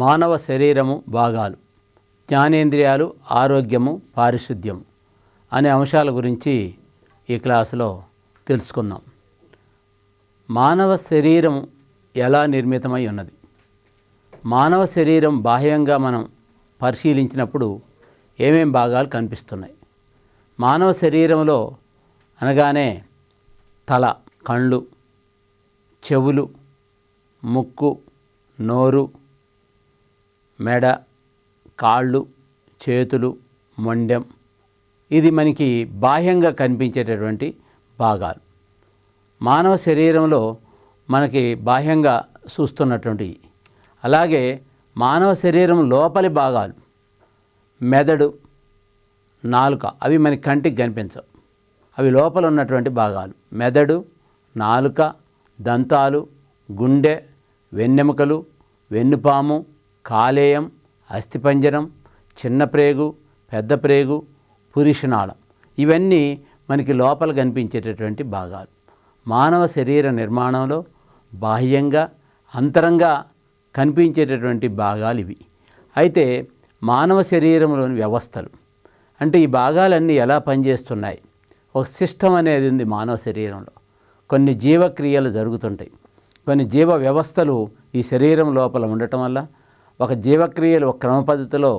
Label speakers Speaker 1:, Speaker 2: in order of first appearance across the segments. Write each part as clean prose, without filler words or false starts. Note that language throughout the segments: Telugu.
Speaker 1: మానవ శరీరము భాగాలు, జ్ఞానేంద్రియాలు, ఆరోగ్యము, పారిశుద్ధ్యము అనే అంశాల గురించి ఈ క్లాసులో తెలుసుకుందాం. మానవ శరీరం ఎలా నిర్మితమై ఉన్నది? మానవ శరీరం బాహ్యంగా మనం పరిశీలించినప్పుడు ఏమేం భాగాలు కనిపిస్తున్నాయి? మానవ శరీరంలో అనగానే తల, కళ్ళు, చెవులు, ముక్కు, నోరు, మెడ, కాళ్ళు, చేతులు, మొండెం, ఇది మనకి బాహ్యంగా కనిపించేటటువంటి భాగాలు. మానవ శరీరంలో మనకి బాహ్యంగా చూస్తున్నటువంటి, అలాగే మానవ శరీరం లోపలి భాగాలు, మెదడు, నాలుక, అవి మన కంటికి కనిపించవు. అవి లోపల ఉన్నటువంటి భాగాలు. మెదడు, నాలుక, దంతాలు, గుండె, వెన్నెముకలు, వెన్నుపాము, కాలేయం, అస్థిపంజరం, చిన్న ప్రేగు, పెద్ద ప్రేగు, పురీషనాళం, ఇవన్నీ మనకి లోపల కనిపించేటటువంటి భాగాలు. మానవ శరీర నిర్మాణంలో బాహ్యంగా, అంతరంగా కనిపించేటటువంటి భాగాలు ఇవి. అయితే మానవ శరీరంలోని వ్యవస్థలు అంటే ఈ భాగాలన్నీ ఎలా పనిచేస్తున్నాయి? ఒక సిస్టమ్ అనేది ఉంది మానవ శరీరంలో. కొన్ని జీవక్రియలు జరుగుతుంటాయి. కొన్ని జీవ వ్యవస్థలు ఈ శరీరం లోపల ఉండటం వల్ల, ఒక జీవక్రియలు ఒక క్రమ పద్ధతిలో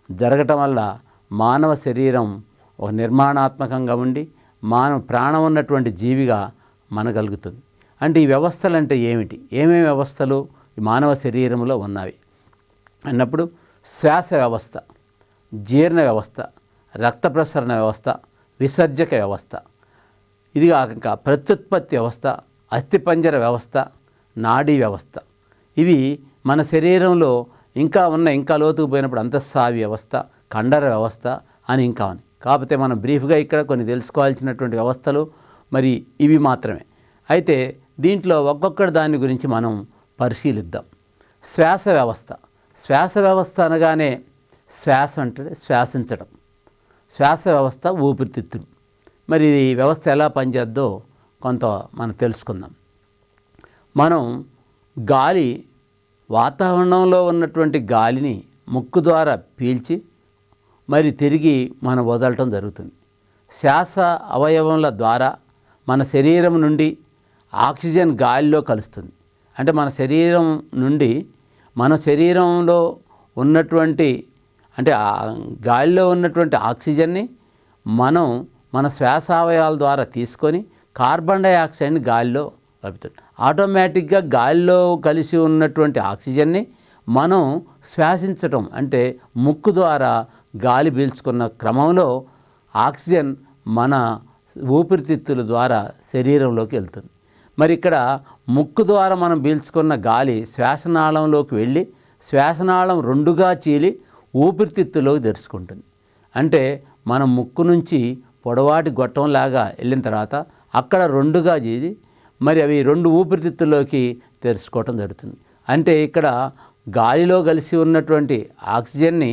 Speaker 1: జరగటం వల్ల మానవ శరీరం ఒక నిర్మాణాత్మకంగా ఉండి ప్రాణం ఉన్నటువంటి జీవిగా మనగలుగుతుంది. అంటే ఈ వ్యవస్థలు అంటే ఏమిటి? ఏమేమి వ్యవస్థలు ఈ మానవ శరీరంలో ఉన్నవి అన్నప్పుడు శ్వాస వ్యవస్థ, జీర్ణ వ్యవస్థ, రక్త ప్రసరణ వ్యవస్థ, విసర్జక వ్యవస్థ, ఇది కాక ప్రత్యుత్పత్తి వ్యవస్థ, అస్థిపంజర వ్యవస్థ, నాడీ వ్యవస్థ, ఇవి మన శరీరంలో ఇంకా లోతుకు పోయినప్పుడు అంతఃస్రావి వ్యవస్థ, కండర వ్యవస్థ అని ఇంకా ఉన్నాయి. కాకపోతే మనం బ్రీఫ్గా ఇక్కడ కొన్ని తెలుసుకోవాల్సినటువంటి వ్యవస్థలు మరి ఇవి మాత్రమే. అయితే దీంట్లో ఒక్కొక్కటి దాని గురించి మనం పరిశీలిద్దాం. శ్వాస వ్యవస్థ. శ్వాస వ్యవస్థ అనగానే శ్వాస అంటే శ్వాసించడం, శ్వాస వ్యవస్థ ఊపిరితిత్తులు. మరి ఈ వ్యవస్థ ఎలా పనిచేద్దో కొంత మనం తెలుసుకుందాం. మనం గాలి, వాతావరణంలో ఉన్నటువంటి గాలిని ముక్కు ద్వారా పీల్చి మరి తిరిగి మనం వదలటం జరుగుతుంది. శ్వాస అవయవముల ద్వారా మన శరీరం నుండి ఆక్సిజన్ గాలిలో కలుస్తుంది. అంటే మన శరీరం నుండి మన శరీరంలో ఉన్నటువంటి అంటే గాలిలో ఉన్నటువంటి ఆక్సిజన్ని మనం మన శ్వాసావయవాల ద్వారా తీసుకొని కార్బన్ డైఆక్సైడ్ని గాలిలో కలుపుతుంది. ఆటోమేటిక్గా గాలిలో కలిసి ఉన్నటువంటి ఆక్సిజన్ని మనం శ్వాసించటం అంటే ముక్కు ద్వారా గాలి పీల్చుకున్న క్రమంలో ఆక్సిజన్ మన ఊపిరితిత్తుల ద్వారా శరీరంలోకి వెళ్తుంది. మరి ఇక్కడ ముక్కు ద్వారా మనం పీల్చుకున్న గాలి శ్వాసనాళంలోకి వెళ్ళి శ్వాసనాళం రెండుగా చీలి ఊపిరితిత్తులోకి తెరుచుకుంటుంది. అంటే మనం ముక్కు నుంచి పొడవాటి గొట్టంలాగా వెళ్ళిన తర్వాత అక్కడ రెండుగా చీలి మరి అవి రెండు ఊపిరితిత్తుల్లోకి తెరుచుకోవటం జరుగుతుంది. అంటే ఇక్కడ గాలిలో కలిసి ఉన్నటువంటి ఆక్సిజన్ని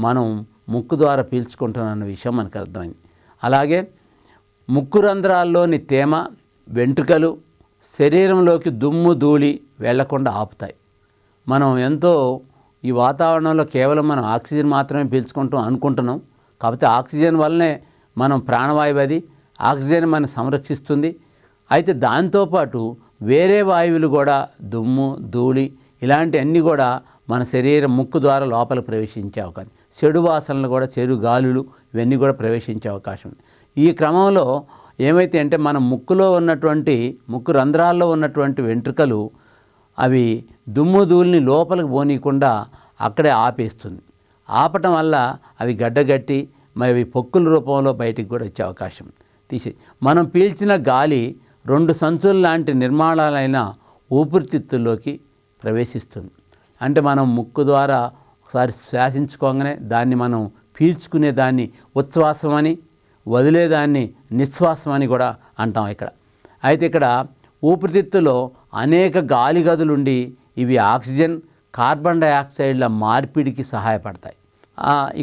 Speaker 1: మనం ముక్కు ద్వారా పీల్చుకుంటున్న విషయం మనకు అర్థమైంది. అలాగే ముక్కు రంధ్రాల్లోని తేమ, వెంట్రుకలు శరీరంలోకి దుమ్ము, ధూళి వెళ్లకుండా ఆపుతాయి. మనం ఎంతో ఈ వాతావరణంలో కేవలం మనం ఆక్సిజన్ మాత్రమే పీల్చుకుంటాం అనుకుంటున్నాం. కాకపోతే ఆక్సిజన్ వల్లనే మనం ప్రాణవాయువు, అది ఆక్సిజన్ మనం సంరక్షిస్తుంది. అయితే దాంతోపాటు వేరే వాయువులు కూడా దుమ్ము, ధూళి ఇలాంటి అన్నీ కూడా మన శరీరం ముక్కు ద్వారా లోపల ప్రవేశించే అవకాశం, చెడు వాసనలు కూడా, చెడు గాలులు ఇవన్నీ కూడా ప్రవేశించే అవకాశం ఉంది. ఈ క్రమంలో ఏమైతే అంటే మన ముక్కులో ఉన్నటువంటి ముక్కు రంధ్రాల్లో ఉన్నటువంటి వెంట్రుకలు అవి దుమ్ము, ధూళిని లోపలికి పోనీయకుండా అక్కడే ఆపేస్తుంది. ఆపటం వల్ల అవి గడ్డగట్టి మరి అవి పొక్కుల రూపంలో బయటికి కూడా వచ్చే అవకాశం మనం పీల్చిన గాలి రెండు సంచుల లాంటి నిర్మాణాలైన ఊపిరితిత్తుల్లోకి ప్రవేశిస్తుంది. అంటే మనం ముక్కు ద్వారా ఒకసారి శ్వాసించుకోగానే దాన్ని మనం పీల్చుకునే దాన్ని ఉచ్ఛ్వాసం అని, వదిలేదాన్ని నిశ్వాసం అని కూడా అంటాం ఇక్కడ. అయితే ఇక్కడ ఊపిరితిత్తులో అనేక గాలి గదులుండి ఇవి ఆక్సిజన్, కార్బన్ డైఆక్సైడ్ల మార్పిడికి సహాయపడతాయి.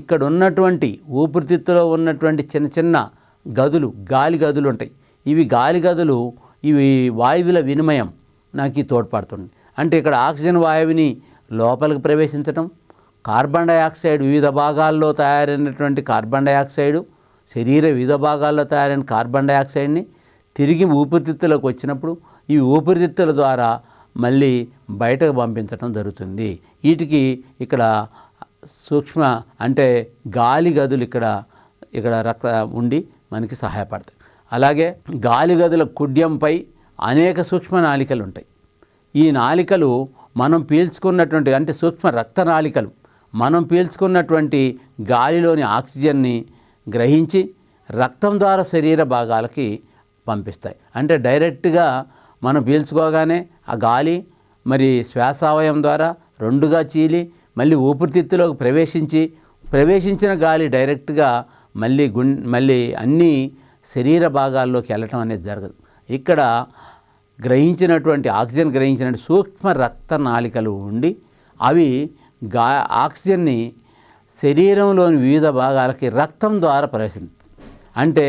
Speaker 1: ఇక్కడ ఉన్నటువంటి ఊపిరితిత్తులో ఉన్నటువంటి చిన్న చిన్న గదులు, గాలి గదులు ఉంటాయి. ఇవి గాలి గదులు, ఇవి వాయువుల వినిమయం నాకు తోడ్పడుతుంది. అంటే ఇక్కడ ఆక్సిజన్ వాయువుని లోపలికి ప్రవేశించటం, కార్బన్ డయాక్సైడ్ వివిధ భాగాల్లో తయారైనటువంటి కార్బన్ డయాక్సైడు, శరీర వివిధ భాగాల్లో తయారైన కార్బన్ డయాక్సైడ్ని తిరిగి ఊపిరితిత్తులకు వచ్చినప్పుడు ఈ ఊపిరితిత్తుల ద్వారా మళ్ళీ బయటకు పంపించడం జరుగుతుంది. వీటికి ఇక్కడ సూక్ష్మ అంటే గాలి గదులు ఇక్కడ రక్త ఉండి మనకి సహాయపడతాయి. అలాగే గాలి గదుల కుడ్యంపై అనేక సూక్ష్మ నాళికలు ఉంటాయి. ఈ నాళికలు మనం పీల్చుకున్నటువంటి అంటే సూక్ష్మ రక్త నాళికలు మనం పీల్చుకున్నటువంటి గాలిలోని ఆక్సిజన్ని గ్రహించి రక్తం ద్వారా శరీర భాగాలకి పంపిస్తాయి. అంటే డైరెక్ట్గా మనం పీల్చుకోగానే ఆ గాలి మరి శ్వాసావయం ద్వారా రెండుగా చీలి మళ్ళీ ఊపిరితిత్తులోకి ప్రవేశించిన గాలి డైరెక్ట్గా మళ్ళీ అన్ని శరీర భాగాల్లోకి వెళ్ళటం అనేది జరగదు. ఇక్కడ గ్రహించినటువంటి ఆక్సిజన్ గ్రహించినటువంటి సూక్ష్మ రక్త నాళికలు ఉండి అవి ఆక్సిజన్ని శరీరంలోని వివిధ భాగాలకి రక్తం ద్వారా ప్రవేశిస్తుంది. అంటే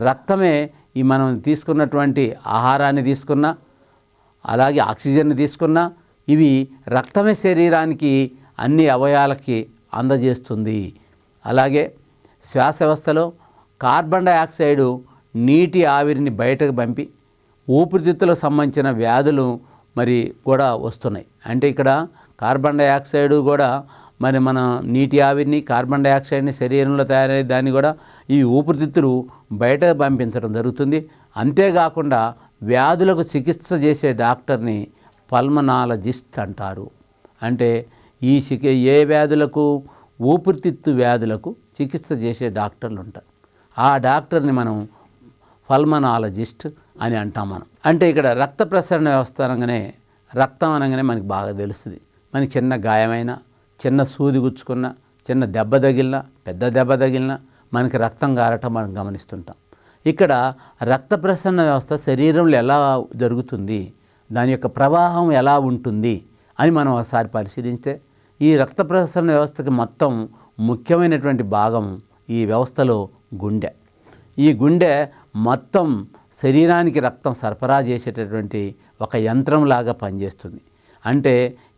Speaker 1: రక్తమే ఈ మనం తీసుకున్నటువంటి ఆహారాన్ని తీసుకున్నా అలాగే ఆక్సిజన్ని తీసుకున్నా ఇవి రక్తమే శరీరానికి అన్ని అవయవాలకి అందజేస్తుంది. అలాగే శ్వాస వ్యవస్థలో కార్బన్ డయాక్సైడు నీటి ఆవిరిని బయటకు పంపి ఊపిరితిత్తులకు సంబంధించిన వ్యాధులు మరి కూడా వస్తున్నాయి. అంటే ఇక్కడ కార్బన్ డయాక్సైడు కూడా మరి మన నీటి ఆవిరిని కార్బన్ డయాక్సైడ్ని శరీరంలో తయారయ్యే దాన్ని కూడా ఈ ఊపిరితిత్తులు బయటకు పంపించడం జరుగుతుంది. అంతేకాకుండా వ్యాధులకు చికిత్స చేసే డాక్టర్ని పల్మనాలజిస్ట్ అంటారు. అంటే ఏ వ్యాధులకు ఊపిరితిత్తు వ్యాధులకు చికిత్స చేసే డాక్టర్లు ఉంటారు. ఆ డాక్టర్ని మనం పల్మనాలజిస్ట్ అని అంటాం మనం. అంటే ఇక్కడ రక్త ప్రసరణ వ్యవస్థ అనగానే రక్తం అనగానే మనకి బాగా తెలుస్తుంది. మనకి చిన్న గాయమైనా చిన్న సూది గుచ్చుకున్నా చిన్న దెబ్బ తగిలినా పెద్ద దెబ్బ తగిలినా మనకి రక్తం గారటం మనం గమనిస్తుంటాం. ఇక్కడ రక్త ప్రసరణ వ్యవస్థ శరీరంలో ఎలా జరుగుతుంది, దాని యొక్క ప్రవాహం ఎలా ఉంటుంది అని మనం ఒకసారి పరిశీలిస్తే ఈ రక్త ప్రసరణ వ్యవస్థకి మొత్తం ముఖ్యమైనటువంటి భాగం ఈ వ్యవస్థలో గుండె. ఈ గుండె మొత్తం శరీరానికి రక్తం సరఫరా చేసేటటువంటి ఒక యంత్రంలాగా పనిచేస్తుంది. అంటే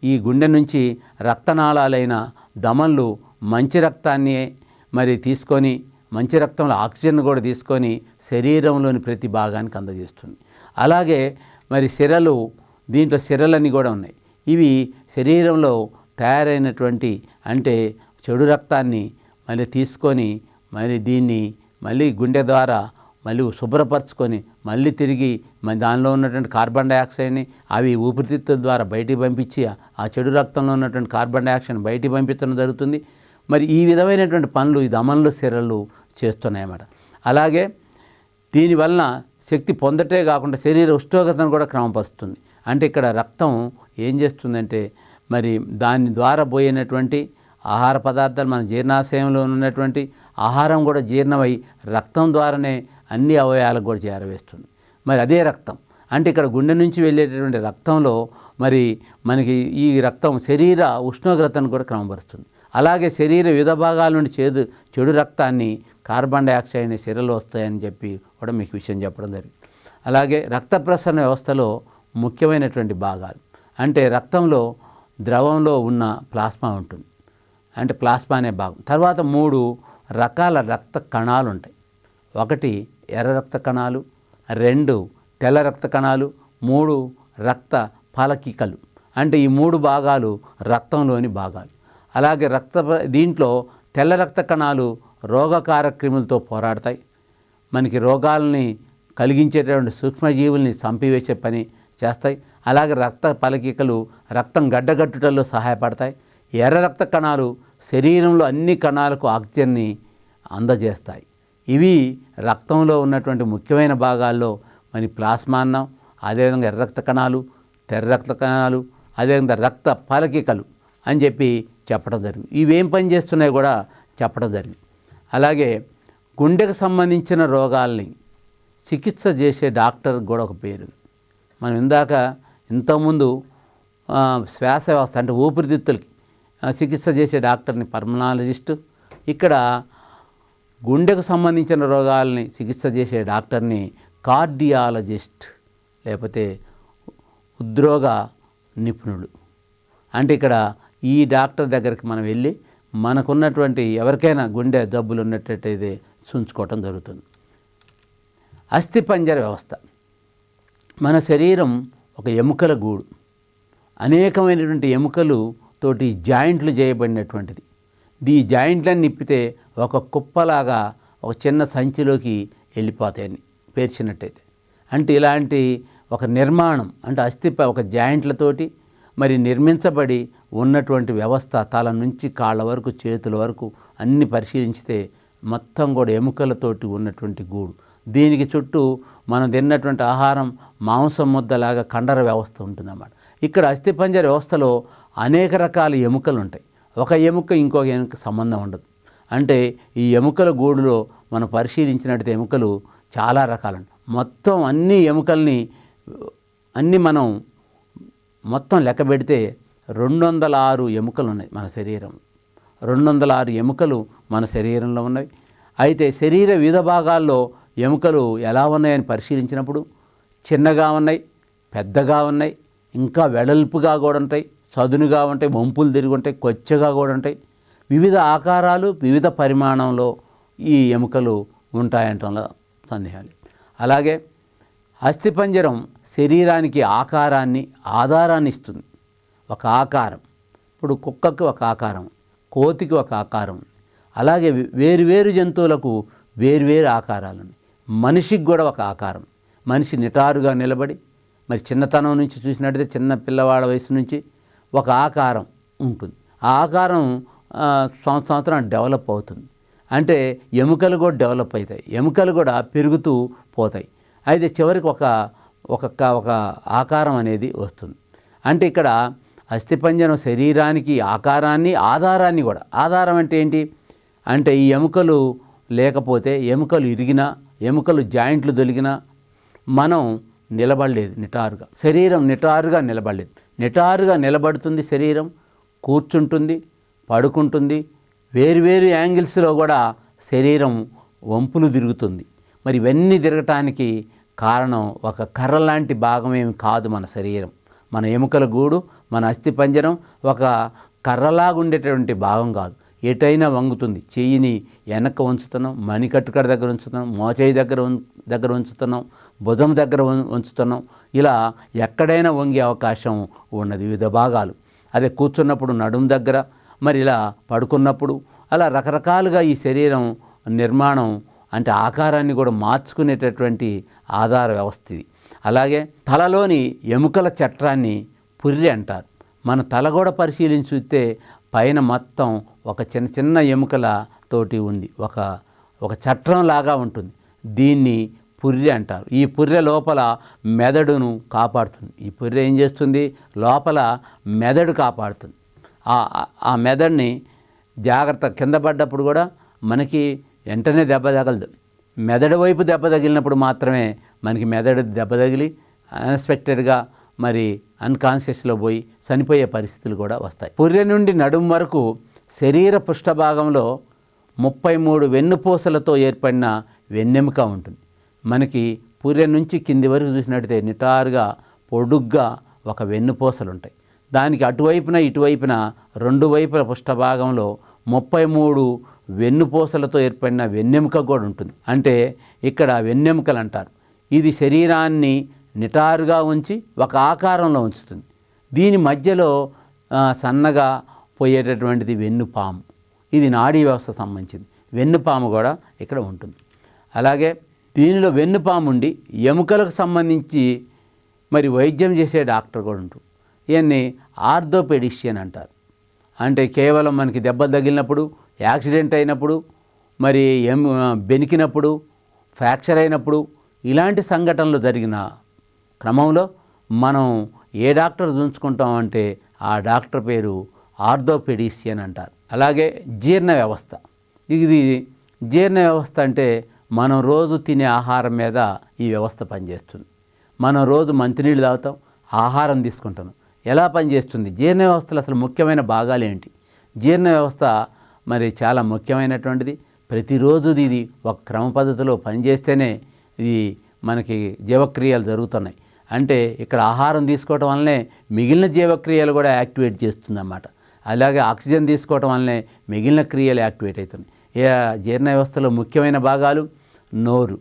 Speaker 1: ఈ గుండె నుంచి రక్తనాళాలైన ధమనులు మంచి రక్తాన్ని మరి తీసుకొని మంచి రక్తంలో ఆక్సిజన్ కూడా తీసుకొని శరీరంలోని ప్రతి భాగానికి అందజేస్తుంది. అలాగే మరి సిరలు, దీంట్లో సిరలన్నీ కూడా ఉన్నాయి. ఇవి శరీరంలో తయారైనటువంటి అంటే చెడు రక్తాన్ని మళ్ళీ తీసుకొని దీన్ని మళ్ళీ గుండె ద్వారా మళ్ళీ శుభ్రపరచుకొని మళ్ళీ తిరిగి దానిలో ఉన్నటువంటి కార్బన్ డయాక్సైడ్ని అవి ఊపిరితిత్తుల ద్వారా బయటికి పంపించి ఆ చెడు రక్తంలో ఉన్నటువంటి కార్బన్ డయాక్సైడ్ని బయటికి పంపించడం జరుగుతుంది. మరి ఈ విధమైనటువంటి పనులు ఈ ధమనులు సిరలు చేస్తున్నాయన్నమాట. అలాగే దీనివలన శక్తి పొందటే కాకుండా శరీర ఉష్ణోగ్రతను కూడా క్రమపరుస్తుంది. అంటే ఇక్కడ రక్తం ఏం చేస్తుందంటే మరి దాని ద్వారా పోయినటువంటి ఆహార పదార్థాలు మన జీర్ణాశయంలో ఉన్నటువంటి ఆహారం కూడా జీర్ణమై రక్తం ద్వారానే అన్ని అవయవాలకు కూడా చేరవేస్తుంది. మరి అదే రక్తం అంటే ఇక్కడ గుండె నుంచి వెళ్ళేటటువంటి రక్తంలో మరి మనకి ఈ రక్తం శరీర ఉష్ణోగ్రతను కూడా క్రమపరుస్తుంది. అలాగే శరీర వివిధ భాగాల నుండి చెడు రక్తాన్ని కార్బన్ డయాక్సైడ్ని సిరలు వస్తాయని చెప్పి కూడా మీకు విషయం చెప్పడం జరిగింది. అలాగే రక్త ప్రసరణ వ్యవస్థలో ముఖ్యమైనటువంటి భాగాలు అంటే రక్తంలో ద్రవంలో ఉన్న ప్లాస్మా ఉంటుంది. అంటే ప్లాస్మా అనే భాగం. తర్వాత 3 రకాల రక్త కణాలు ఉంటాయి. 1 ఎర్ర రక్త కణాలు, 2 తెల్ల రక్త కణాలు, 3 రక్త ఫలకికలు. అంటే ఈ 3 భాగాలు రక్తంలోని భాగాలు. అలాగే దీంట్లో తెల్ల రక్త కణాలు రోగకారక క్రిములతో పోరాడతాయి. మనకి రోగాలని కలిగించేటటువంటి సూక్ష్మజీవుల్ని చంపివేసే పని చేస్తాయి. అలాగే రక్త ఫలకికలు రక్తం గడ్డగట్టుటల్లో సహాయపడతాయి. ఎర్ర రక్త కణాలు శరీరంలో అన్ని కణాలకు ఆక్సిజన్ని అందజేస్తాయి. ఇవి రక్తంలో ఉన్నటువంటి ముఖ్యమైన భాగాల్లో మరి ప్లాస్మా అన్నాం, అదేవిధంగా ఎర్ర రక్త కణాలు, తెర్ర రక్త కణాలు, అదేవిధంగా రక్త ఫలకికలు అని చెప్పి చెప్పడం జరిగింది. ఇవేం పని చేస్తున్నాయో కూడా చెప్పడం జరిగింది. అలాగే గుండెకు సంబంధించిన రోగాల్ని చికిత్స చేసే డాక్టర్ కూడా ఒక పేరు. మనం ఇంతకుముందు శ్వాస వ్యవస్థ అంటే ఊపిరితిత్తులకి చికిత్స చేసే డాక్టర్ని పల్మనాలజిస్టు, ఇక్కడ గుండెకు సంబంధించిన రోగాల్ని చికిత్స చేసే డాక్టర్ని కార్డియాలజిస్ట్ లేకపోతే హృద్రోగ నిపుణుడు. అంటే ఇక్కడ ఈ డాక్టర్ దగ్గరికి మనం వెళ్ళి మనకున్నటువంటి ఎవరికైనా గుండె జబ్బులు ఉన్నట్టయితే చూంచుకోవటం జరుగుతుంది. అస్థిపంజర వ్యవస్థ. మన శరీరం ఒక ఎముకల గూడు. అనేకమైనటువంటి ఎముకలు తోటి జాయింట్లు చేయబడినటువంటిది. ఈ జాయింట్లను నిప్పితే ఒక కుప్పలాగా ఒక చిన్న సంచిలోకి వెళ్ళిపోతాయని పేర్చినట్టయితే. అంటే ఇలాంటి ఒక నిర్మాణం, అంటే ఒక జాయింట్లతోటి మరి నిర్మించబడి ఉన్నటువంటి వ్యవస్థ తల నుంచి కాళ్ళ వరకు చేతుల వరకు అన్ని పరిశీలించితే మొత్తం కూడా ఎముకలతోటి ఉన్నటువంటి గూడు. దీనికి చుట్టూ మనం తిన్నటువంటి ఆహారం మాంసం ముద్దలాగా కండర వ్యవస్థ ఉంటుందన్నమాట. ఇక్కడ అస్థిపంజర వ్యవస్థలో అనేక రకాల ఎముకలు ఉంటాయి. ఒక ఎముక ఇంకొక ఎముక సంబంధం ఉండదు. అంటే ఈ ఎముకల గూడులో మనం పరిశీలించినట్టు ఎముకలు చాలా రకాలు. మొత్తం అన్ని ఎముకల్ని మనం మొత్తం లెక్క పెడితే 206 ఎముకలు ఉన్నాయి మన శరీరం. 206 ఎముకలు మన శరీరంలో ఉన్నాయి. అయితే శరీర వివిధ భాగాల్లో ఎముకలు ఎలా ఉన్నాయని పరిశీలించినప్పుడు చిన్నగా ఉన్నాయి, పెద్దగా ఉన్నాయి, ఇంకా వెడల్పుగా కూడా ఉంటాయి, చదునుగా ఉంటాయి, వంపులు తిరిగి ఉంటాయి, కొచ్చగా కూడా ఉంటాయి. వివిధ ఆకారాలు, వివిధ పరిమాణంలో ఈ ఎముకలు ఉంటాయంటంలో సందేహాలు. అలాగే అస్థిపంజరం శరీరానికి ఆకారాన్ని, ఆధారాన్ని ఇస్తుంది. ఒక ఆకారం, ఇప్పుడు కుక్కకి ఒక ఆకారం, కోతికి ఒక ఆకారం, అలాగే వేరువేరు జంతువులకు వేరువేరు ఆకారాలు ఉన్నాయి. మనిషికి కూడా ఒక ఆకారం. మనిషి నిటారుగా నిలబడి మరి చిన్నతనం నుంచి చూసినట్టయితే చిన్న పిల్లవాళ్ళ వయసు నుంచి ఒక ఆకారం ఉంటుంది. ఆ ఆకారం సంవత్సరం డెవలప్ అవుతుంది. అంటే ఎముకలు కూడా డెవలప్ అవుతాయి, ఎముకలు కూడా పెరుగుతూ పోతాయి. అయితే చివరికి ఒక ఆకారం అనేది వస్తుంది. అంటే ఇక్కడ అస్థిపంజరం శరీరానికి ఆకారాన్ని, ఆధారాన్ని కూడా. ఆధారం అంటే ఏంటి అంటే ఈ ఎముకలు లేకపోతే, ఎముకలు ఇరిగినా, ఎముకలు జాయింట్లు దొలిగినా మనం నిలబడలేదు నిటారుగా. శరీరం నిటారుగా నిలబడలేదు. నిటారుగా నిలబడుతుంది శరీరం, కూర్చుంటుంది, పడుకుంటుంది. వేరువేరు యాంగిల్స్లో కూడా శరీరం వంపులు తిరుగుతుంది. మరి ఇవన్నీ తిరగటానికి కారణం ఒక కర్ర లాంటి భాగమేమి కాదు మన శరీరం. మన ఎముకల గూడు, మన అస్థిపంజరం ఒక కర్రలాగా ఉండేటటువంటి భాగం కాదు. ఎటైనా వంగుతుంది. చెయ్యిని వెనక ఉంచుతున్నాం, మణికట్టుకడ దగ్గర ఉంచుతున్నాం, మోచేయి దగ్గర ఉంచుతున్నాం, భుజం దగ్గర ఉంచుతున్నాం. ఇలా ఎక్కడైనా వంగే అవకాశం ఉన్నది వివిధ భాగాలు. అదే కూర్చున్నప్పుడు నడుము దగ్గర, మరి ఇలా పడుకున్నప్పుడు, అలా రకరకాలుగా ఈ శరీరం నిర్మాణం అంటే ఆకారాన్ని కూడా మార్చుకునేటటువంటి ఆధార వ్యవస్థ ఇది. అలాగే తలలోని ఎముకల చట్రాన్ని పుర్రె అంటారు. మన తల కూడా పరిశీలించి చూస్తే పైన మొత్తం ఒక చిన్న చిన్న ఎముకల తోటి ఉంది, ఒక చట్రం లాగా ఉంటుంది. దీన్ని పుర్రె అంటారు. ఈ పుర్రె లోపల మెదడును కాపాడుతుంది. ఈ పుర్రె ఏం చేస్తుంది, లోపల మెదడు కాపాడుతుంది. ఆ మెదడుని జాగ్రత్త కింద పడ్డప్పుడు కూడా మనకి వెంటనే దెబ్బ తగలదు. మెదడు వైపు దెబ్బ తగిలినప్పుడు మాత్రమే మనకి మెదడు దెబ్బ తగిలి అన్ఎక్స్పెక్టెడ్గా మరి అన్కాన్షియస్లో పోయి చనిపోయే పరిస్థితులు కూడా వస్తాయి. పుర్రె నుండి నడుము వరకు శరీర పృష్ఠభాగంలో 33 వెన్నుపూసలతో ఏర్పడిన వెన్నెముక ఉంటుంది. మనకి పుర్రె నుంచి కింది వరకు చూసినట్టయితే నిటారుగా పొడుగ్గా ఒక వెన్నుపూసలు ఉంటాయి. దానికి అటువైపున ఇటువైపున రెండు వైపుల పృష్ఠభాగంలో 33 వెన్నుపూసలతో ఏర్పడిన వెన్నెముక కూడా ఉంటుంది. అంటే ఇక్కడ వెన్నెముకలు అంటారు. ఇది శరీరాన్ని నిటారుగా ఉంచి ఒక ఆకారంలో ఉంచుతుంది. దీని మధ్యలో సన్నగా పోయేటటువంటిది వెన్నుపాము. ఇది నాడీ వ్యవస్థ సంబంధించింది. వెన్నుపాము కూడా ఇక్కడ ఉంటుంది. అలాగే దీనిలో వెన్నుపాము ఉండి ఎముకలకు సంబంధించి మరి వైద్యం చేసే డాక్టర్ కూడా ఉంటారు. ఇవన్నీ ఆర్థోపెడిషియన్ అంటారు. అంటే కేవలం మనకి దెబ్బలు తగిలినప్పుడు, యాక్సిడెంట్ అయినప్పుడు, మరి బెనికినప్పుడు, ఫ్రాక్చర్ అయినప్పుడు, ఇలాంటి సంఘటనలు జరిగిన క్రమంలో మనం ఏ డాక్టర్ చూసుకుంటామంటే ఆ డాక్టర్ పేరు ఆర్థోపెడిషియన్ అంటారు. అలాగే జీర్ణ వ్యవస్థ. ఇది జీర్ణ వ్యవస్థ అంటే మనం రోజు తినే ఆహారం మీద ఈ వ్యవస్థ పనిచేస్తుంది. మనం రోజు మంచినీళ్ళు తాగుతాం, ఆహారం తీసుకుంటాం. ఎలా పనిచేస్తుంది జీర్ణ వ్యవస్థలో అసలు ముఖ్యమైన భాగాలు ఏంటి? జీర్ణ వ్యవస్థ మరి చాలా ముఖ్యమైనటువంటిది. ప్రతిరోజు ఇది ఒక క్రమ పద్ధతిలో పనిచేస్తేనే ఇది మనకి జీవక్రియలు జరుగుతున్నాయి. అంటే ఇక్కడ ఆహారం తీసుకోవటం వల్లనే మిగిలిన జీవక్రియలు కూడా యాక్టివేట్ చేస్తుందన్నమాట. అలాగే ఆక్సిజన్ తీసుకోవటం వల్లనే మిగిలిన క్రియలు యాక్టివేట్ అవుతుంది. జీర్ణ వ్యవస్థలో ముఖ్యమైన భాగాలు నోరు,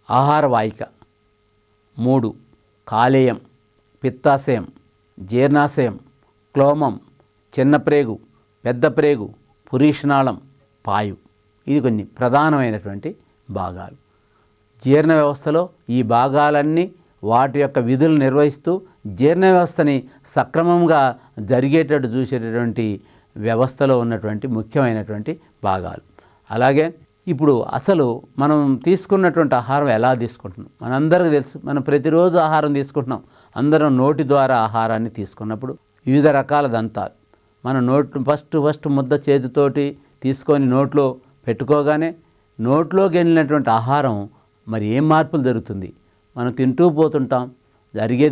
Speaker 1: ఆహార వాహిక, 3 కాలేయం, పిత్తాశయం, జీర్ణాశయం, క్లోమం, చిన్న ప్రేగు, పెద్ద ప్రేగు, పురీషనాళం, పాయు. ఇది కొన్ని ప్రధానమైనటువంటి భాగాలు. జీర్ణ వ్యవస్థలో ఈ భాగాలన్నీ వాటి యొక్క విధులు నిర్వహిస్తూ జీర్ణ వ్యవస్థని సక్రమంగా జరిగేటట్టు చూసేటటువంటి వ్యవస్థలో ఉన్నటువంటి ముఖ్యమైనటువంటి భాగాలు. అలాగే ఇప్పుడు అసలు మనం తీసుకున్నటువంటి ఆహారం ఎలా తీసుకుంటున్నాం మనందరికీ తెలుసు. మనం ప్రతిరోజు ఆహారం తీసుకుంటున్నాం. అందరం నోటి ద్వారా ఆహారాన్ని తీసుకున్నప్పుడు వివిధ రకాల దంతాలు మన ఫస్ట్ ముద్ద చేతితోటి తీసుకొని నోట్లో పెట్టుకోగానే నోట్లోకి వెళ్ళినటువంటి ఆహారం మరి ఏం మార్పులు జరుగుతుంది. మనం తింటూ పోతుంటాం,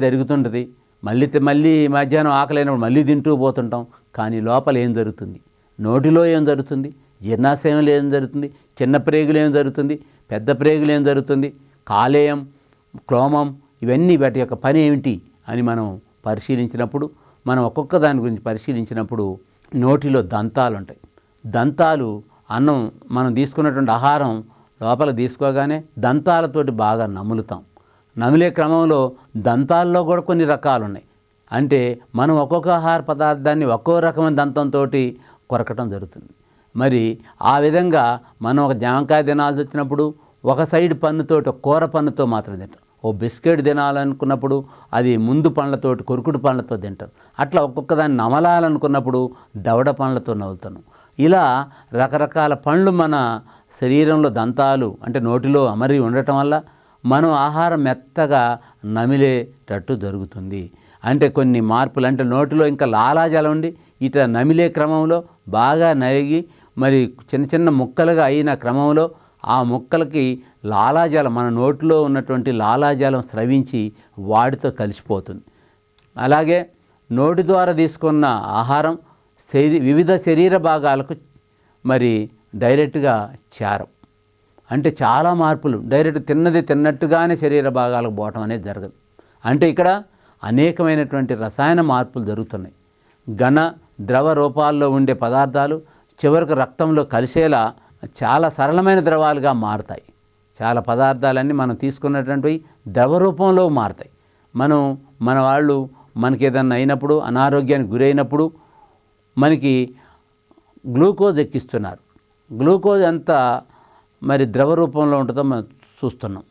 Speaker 1: జరుగుతుంటుంది. మళ్ళీ మధ్యాహ్నం ఆకలైనప్పుడు మళ్ళీ తింటూ పోతుంటాం. కానీ లోపల ఏం జరుగుతుంది, నోటిలో ఏం జరుగుతుంది, జీర్ణాశయంలో ఏం జరుగుతుంది, చిన్న ప్రేగులు ఏం జరుగుతుంది, పెద్ద ప్రేగులు ఏం జరుగుతుంది, కాలేయం, క్లోమం, ఇవన్నీ వాటి యొక్క పని ఏమిటి అని మనం పరిశీలించినప్పుడు, మనం ఒక్కొక్క దాని గురించి పరిశీలించినప్పుడు నోటిలో దంతాలు ఉంటాయి. దంతాలు అన్నం మనం తీసుకున్నటువంటి ఆహారం లోపల తీసుకోగానే దంతాలతోటి బాగా నములుతాం. నమిలే క్రమంలో దంతాల్లో కూడా కొన్ని రకాలు ఉన్నాయి. అంటే మనం ఒక్కొక్క ఆహార పదార్థాన్ని ఒక్కో రకమైన దంతంతో కొరకటం జరుగుతుంది. మరి ఆ విధంగా మనం ఒక జామకాయ తినాల్సి వచ్చినప్పుడు ఒక సైడ్ పన్నుతోటి, కూర పన్నుతో మాత్రం తింటాం. ఓ బిస్కెట్ తినాలనుకున్నప్పుడు అది ముందు పండ్లతోటి, కొరుకుడు పండ్లతో తింటాం. అట్లా ఒక్కొక్క దాన్ని నమలాలనుకున్నప్పుడు దవడ పండ్లతో నవ్వుతాను. ఇలా రకరకాల పండ్లు మన శరీరంలో దంతాలు అంటే నోటిలో అమరి ఉండటం వల్ల మనం ఆహారం మెత్తగా నమిలేటట్టు జరుగుతుంది. అంటే కొన్ని మార్పులు, అంటే నోటిలో ఇంకా లాలాజలం ఉండి ఇట నమిలే క్రమంలో బాగా నలిగి మరి చిన్న చిన్న ముక్కలుగా అయిన క్రమంలో ఆ ముక్కలకి లాలాజలం, మన నోటిలో ఉన్నటువంటి లాలాజలం స్రవించి వాటితో కలిసిపోతుంది. అలాగే నోటి ద్వారా తీసుకున్న ఆహారం వివిధ శరీర భాగాలకు మరి డైరెక్ట్గా చేరం. అంటే చాలా మార్పులు డైరెక్ట్ తిన్నది తిన్నట్టుగానే శరీర భాగాలకు పోవటం అనేది జరగదు. అంటే ఇక్కడ అనేకమైనటువంటి రసాయన మార్పులు జరుగుతున్నాయి. ఘన ద్రవ రూపాల్లో ఉండే పదార్థాలు చివరికి రక్తంలో కలిసేలా చాలా సరళమైన ద్రవాలుగా మారుతాయి. చాలా పదార్థాలన్నీ మనం తీసుకున్నటువంటివి ద్రవ రూపంలో మారుతాయి. మన వాళ్ళు మనకి ఏదన్నా అయినప్పుడు, అనారోగ్యానికి గురైనప్పుడు మనకి గ్లూకోజ్ ఎక్కిస్తున్నారు. గ్లూకోజ్ అంతా మరి ద్రవ రూపంలో ఉంటుందో మనం చూస్తున్నాం.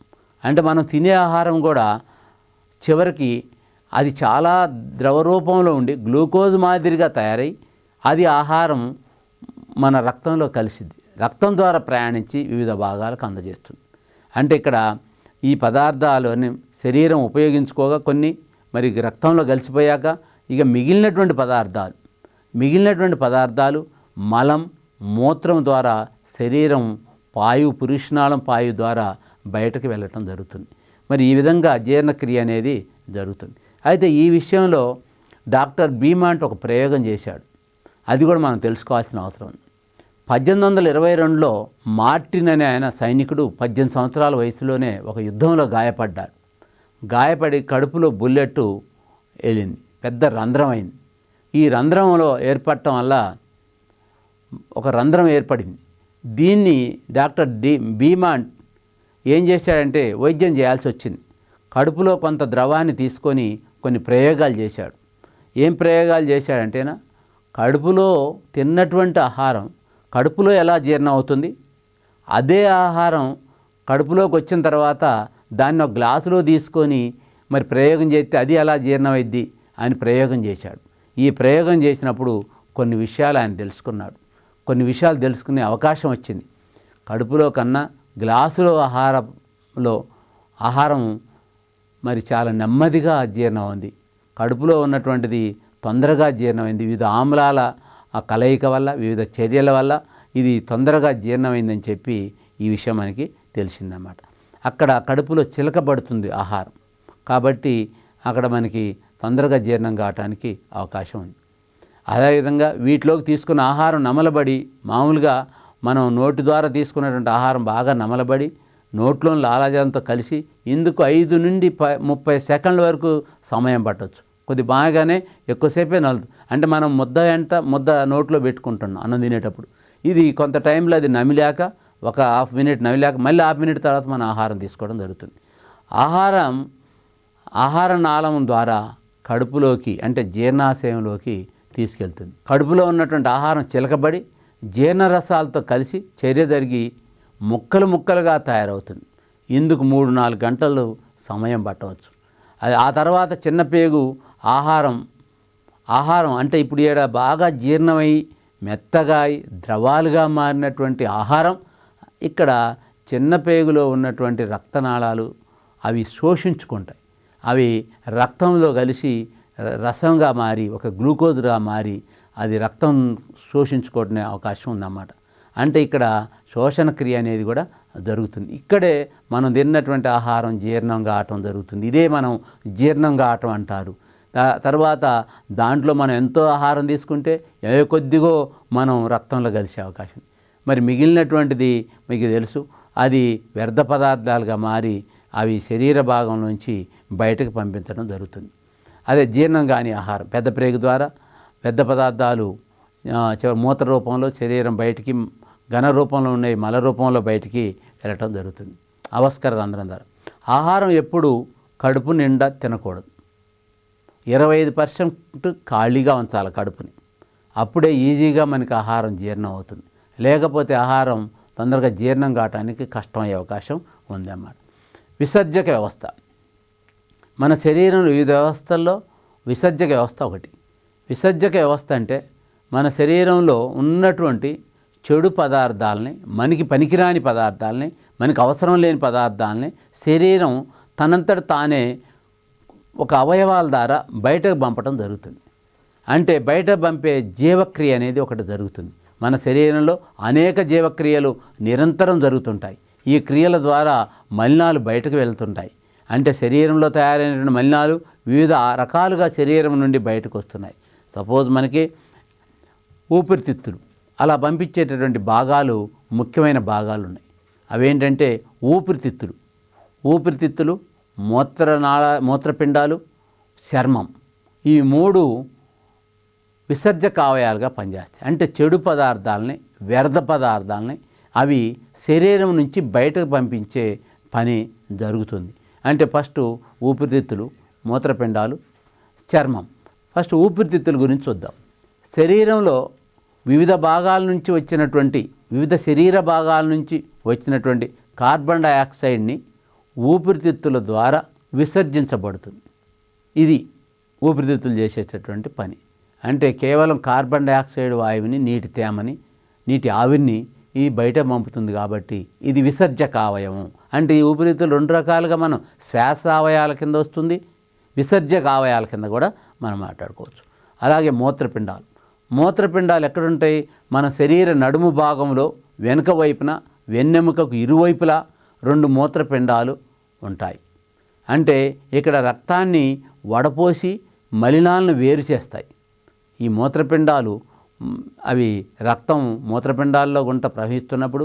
Speaker 1: అంటే మనం తినే ఆహారం కూడా చివరికి అది చాలా ద్రవ రూపంలో ఉండి గ్లూకోజ్ మాదిరిగా తయారై అది ఆహారం మన రక్తంలో కలిసిద్ది. రక్తం ద్వారా ప్రయాణించి వివిధ భాగాలకు అందజేస్తుంది. అంటే ఇక్కడ ఈ పదార్థాలు అన్ని శరీరం ఉపయోగించుకోగా కొన్ని మరి రక్తంలో కలిసిపోయాక ఇక మిగిలినటువంటి పదార్థాలు మలం, మూత్రం ద్వారా శరీరం పురీషనాళం పాయు ద్వారా బయటకు వెళ్ళటం జరుగుతుంది. మరి ఈ విధంగా జీర్ణక్రియ అనేది జరుగుతుంది. అయితే ఈ విషయంలో డాక్టర్ బీమాంట్ ఒక ప్రయోగం చేశాడు. అది కూడా మనం తెలుసుకోవాల్సిన అవసరం ఉంది. 1822లో మార్టిన్ అనే ఆయన సైనికుడు 18 సంవత్సరాల వయసులోనే ఒక యుద్ధంలో గాయపడి కడుపులో బుల్లెట్ వెళ్ళింది, పెద్ద రంధ్రం అయింది. ఈ రంధ్రంలో ఏర్పడటం వల్ల ఒక రంధ్రం ఏర్పడింది. దీన్ని డాక్టర్ బీమాంట్ ఏం చేశాడంటే వైద్యం చేయాల్సి వచ్చింది. కడుపులో కొంత ద్రవాన్ని తీసుకొని కొన్ని ప్రయోగాలు చేశాడు. ఏం ప్రయోగాలు చేశాడంటేనా, కడుపులో తిన్నటువంటి ఆహారం కడుపులో ఎలా జీర్ణం అవుతుంది, అదే ఆహారం కడుపులోకి వచ్చిన తర్వాత దాన్ని ఒక గ్లాసులో తీసుకొని మరి ప్రయోగం చేస్తే అది ఎలా జీర్ణమైద్ది అని ప్రయోగం చేశాడు. ఈ ప్రయోగం చేసినప్పుడు కొన్ని విషయాలు ఆయన తెలుసుకున్నాడు. కొన్ని విషయాలు తెలుసుకునే అవకాశం వచ్చింది. కడుపులో కన్నా గ్లాసులో ఆహారం మరి చాలా నెమ్మదిగా జీర్ణం ఉంది. కడుపులో ఉన్నటువంటిది తొందరగా జీర్ణమైంది. వివిధ ఆమ్లాల ఆ కలయిక వల్ల, వివిధ చర్యల వల్ల ఇది తొందరగా జీర్ణమైందని చెప్పి ఈ విషయం మనకి తెలిసిందన్నమాట. అక్కడ కడుపులో చిలకబడుతుంది ఆహారం, కాబట్టి అక్కడ మనకి తొందరగా జీర్ణం కావటానికి అవకాశం ఉంది. అదేవిధంగా వీటిలోకి తీసుకున్న ఆహారం నమలబడి, మామూలుగా మనం నోటి ద్వారా తీసుకున్నటువంటి ఆహారం బాగా నమలబడి నోట్లోని లాలాజలంతో కలిసి ఇందుకు 5 నుండి 30 సెకండ్ల వరకు సమయం పట్టవచ్చు. కొద్ది బాగానే ఎక్కువసేపే నలుతుంది. అంటే మనం ముద్ద నోట్లో పెట్టుకుంటున్నాం అన్నం తినేటప్పుడు. ఇది కొంత టైంలో అది నమిలాక ఒక హాఫ్ మినిట్ నమిలాక మళ్ళీ హాఫ్ మినిట్ తర్వాత మనం ఆహారం తీసుకోవడం జరుగుతుంది. ఆహార నాళం ద్వారా కడుపులోకి అంటే జీర్ణాశయంలోకి తీసుకెళ్తుంది. కడుపులో ఉన్నటువంటి ఆహారం చిలకబడి జీర్ణరసాలతో కలిసి చర్య జరిగి ముక్కలుగా తయారవుతుంది. ఇందుకు 3-4 గంటలు సమయం పట్టవచ్చు. అది ఆ తర్వాత చిన్న పేగు ఆహారం అంటే ఇప్పుడు ఈడ బాగా జీర్ణమై మెత్తగా ద్రవాలుగా మారినటువంటి ఆహారం ఇక్కడ చిన్న పేగులో ఉన్నటువంటి రక్తనాళాలు అవి శోషించుకుంటాయి. అవి రక్తంలో కలిసి రసంగా మారి ఒక గ్లూకోజ్గా మారి అది రక్తం శోషించుకోవడం అవకాశం ఉందన్నమాట. అంటే ఇక్కడ శోషణ క్రియ అనేది కూడా జరుగుతుంది. ఇక్కడే మనం తిన్నటువంటి ఆహారం జీర్ణం కావటం జరుగుతుంది. ఇదే మనం జీర్ణం కావటం అంటారు. తర్వాత దాంట్లో మనం ఎంతో ఆహారం తీసుకుంటే ఏ కొద్దిగో మనం రక్తంలో కలిసే అవకాశం. మరి మిగిలినటువంటిది మీకు తెలుసు, అది వ్యర్థ పదార్థాలుగా మారి అవి శరీర భాగం నుంచి బయటకు పంపించడం జరుగుతుంది. అదే జీర్ణం కాని ఆహారం పెద్ద ప్రేగు ద్వారా వ్యర్థ పదార్థాలు మూత్ర రూపంలో శరీరం బయటికి, ఘన రూపంలో ఉన్నాయి మల రూపంలో బయటికి వెళ్ళటం జరుగుతుంది. అవస్కర రంధ్రం ద్వారా ఆహారం ఎప్పుడు కడుపు నిండా తినకూడదు. 25% ఖాళీగా ఉంచాలి కడుపుని. అప్పుడే ఈజీగా మనకి ఆహారం జీర్ణం అవుతుంది. లేకపోతే ఆహారం తొందరగా జీర్ణం కావడానికి కష్టమయ్యే అవకాశం ఉందన్నమాట. విసర్జక వ్యవస్థ మన శరీరంలో వివిధ వ్యవస్థల్లో విసర్జక వ్యవస్థ ఒకటి. విసర్జక వ్యవస్థ అంటే మన శరీరంలో ఉన్నటువంటి చెడు పదార్థాలని, మనకి పనికిరాని పదార్థాలని, మనకి అవసరం లేని పదార్థాలని శరీరం తనంతట తానే ఒక అవయవాల ద్వారా బయటకు పంపడం జరుగుతుంది. అంటే బయట పంపే జీవక్రియ అనేది ఒకటి జరుగుతుంది. మన శరీరంలో అనేక జీవక్రియలు నిరంతరం జరుగుతుంటాయి. ఈ క్రియల ద్వారా మలినాలు బయటకు వెళ్తుంటాయి. అంటే శరీరంలో తయారైనటువంటి మలినాలు వివిధ రకాలుగా శరీరం నుండి బయటకు వస్తున్నాయి. సపోజ్ మనకి ఊపిరితిత్తులు అలా పంపించేటటువంటి భాగాలు, ముఖ్యమైన భాగాలు ఉన్నాయి. అవేంటంటే ఊపిరితిత్తులు, మూత్రపిండాలు, చర్మం. ఈ 3 విసర్జక అవయవాలుగా పనిచేస్తాయి. అంటే చెడు పదార్థాలని, వ్యర్థ పదార్థాలని అవి శరీరం నుంచి బయటకు పంపించే పని జరుగుతుంది. అంటే ఫస్ట్ ఊపిరితిత్తులు, మూత్రపిండాలు, చర్మం. ఫస్ట్ ఊపిరితిత్తుల గురించి చూద్దాం. శరీరంలో వివిధ శరీర భాగాల నుంచి వచ్చినటువంటి కార్బన్ డయాక్సైడ్ని ఊపిరితిత్తుల ద్వారా విసర్జించబడుతుంది. ఇది ఊపిరితిత్తులు చేసేటటువంటి పని. అంటే కేవలం కార్బన్ డయాక్సైడ్ వాయువుని, నీటి తేమని, నీటి ఆవిరిని ఈ బయట పంపుతుంది. కాబట్టి ఇది విసర్జక అవయవం. అంటే ఈ ఊపిరితిత్తులు 2 రకాలుగా మనం శ్వాస అవయవాల కింద వస్తుంది, విసర్జక అవయవాల కింద కూడా మనం మాట్లాడుకోవచ్చు. అలాగే మూత్రపిండాలు ఎక్కడుంటాయి? మన శరీర నడుము భాగంలో వెనుక వైపున, వెన్నెముకకు ఇరువైపులా 2 మూత్రపిండాలు ఉంటాయి. అంటే ఇక్కడ రక్తాన్ని వడపోసి మలినాలను వేరు చేస్తాయి. ఈ మూత్రపిండాలు అవి రక్తం మూత్రపిండాల్లో గుంట ప్రవహిస్తున్నప్పుడు